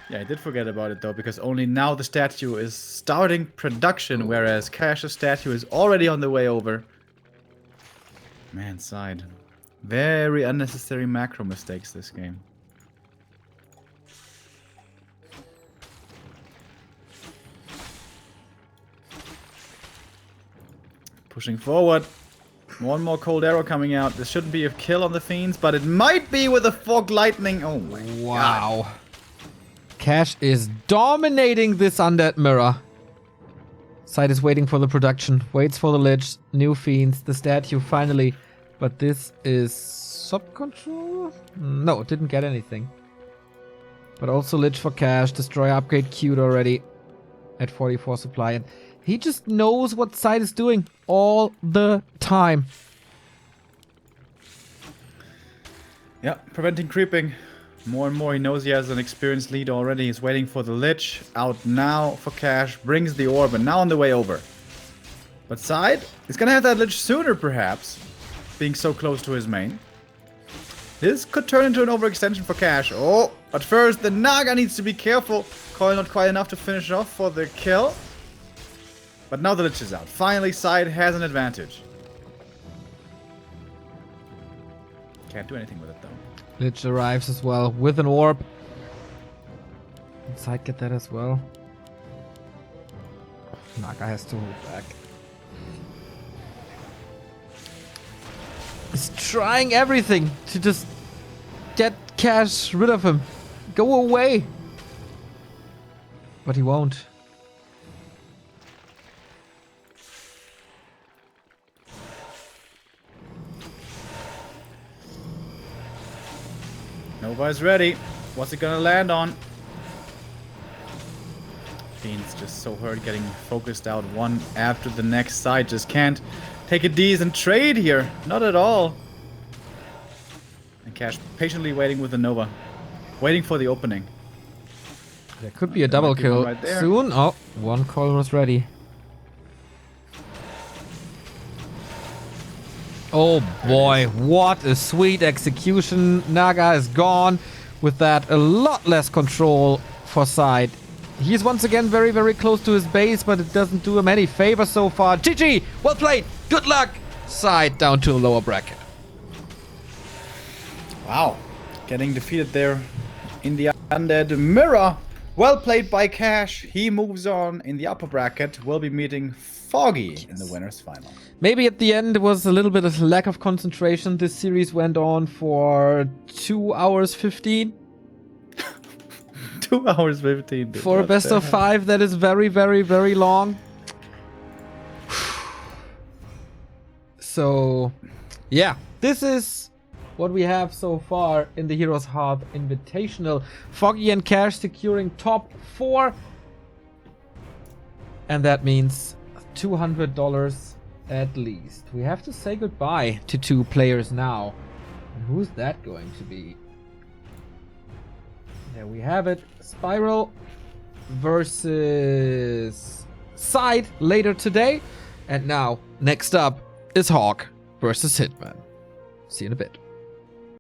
Yeah, I did forget about it though, because only now the statue is starting production, whereas Cash's statue is already on the way over. Man, Side. Very unnecessary macro mistakes this game. Pushing forward. One more cold arrow coming out. This shouldn't be a kill on the Fiends, but it might be with a fog lightning. Oh my god. Wow. Cash is dominating this undead mirror. Side is waiting for the production. Waits for the Lich. New Fiends. The statue finally. But this is sub-control? No, it didn't get anything. But also Lich for Cash. Destroyer upgrade queued already. At 44 supply. And he just knows what Side is doing all the time. Yeah, preventing creeping. More and more he knows he has an experienced lead already. He's waiting for the Lich. Out now for Cash. Brings the orb and now on the way over. But Side is gonna have that Lich sooner perhaps. Being so close to his main. This could turn into an overextension for Cash. Oh, but first the Naga needs to be careful. Coil not quite enough to finish off for the kill. But now the Lich is out. Finally, Side has an advantage. Can't do anything with it though. Lich arrives as well with an orb. Can Side get that as well? Naga has to hold back. He's trying everything to just get Cash rid of him. Go away. But he won't. Nova's ready. What's it gonna land on? Fiend's just so hurt, getting focused out one after the next. Side just can't take a decent trade here. Not at all. And Cash patiently waiting with the Nova. Waiting for the opening. There could be a double might be one kill right there. soon. Oh, one call was ready. Oh boy, what a sweet execution. Naga is gone. With that, a lot less control for SyDe. He's once again very, very close to his base, but it doesn't do him any favor so far. GG! Well played! Good luck! SyDe down to the lower bracket. Wow. Getting defeated there in the undead mirror. Well played by Cash. He moves on in the upper bracket. We'll be meeting Foggy in the winners final. Maybe at the end it was a little bit of lack of concentration. This series went on for 2 hours 15. 2 hours 15. Dude. For a What best the of heck? 5, that is very, very, very long. So, yeah, this is what we have so far in the HeroesHearth Invitational. Foggy and Cash securing top 4. And that means $200 at least. We have to say goodbye to 2 players now. And who's that going to be? There we have it. Spiral versus SyDe later today. And now, next up is Hawk versus Hitman. See you in a bit.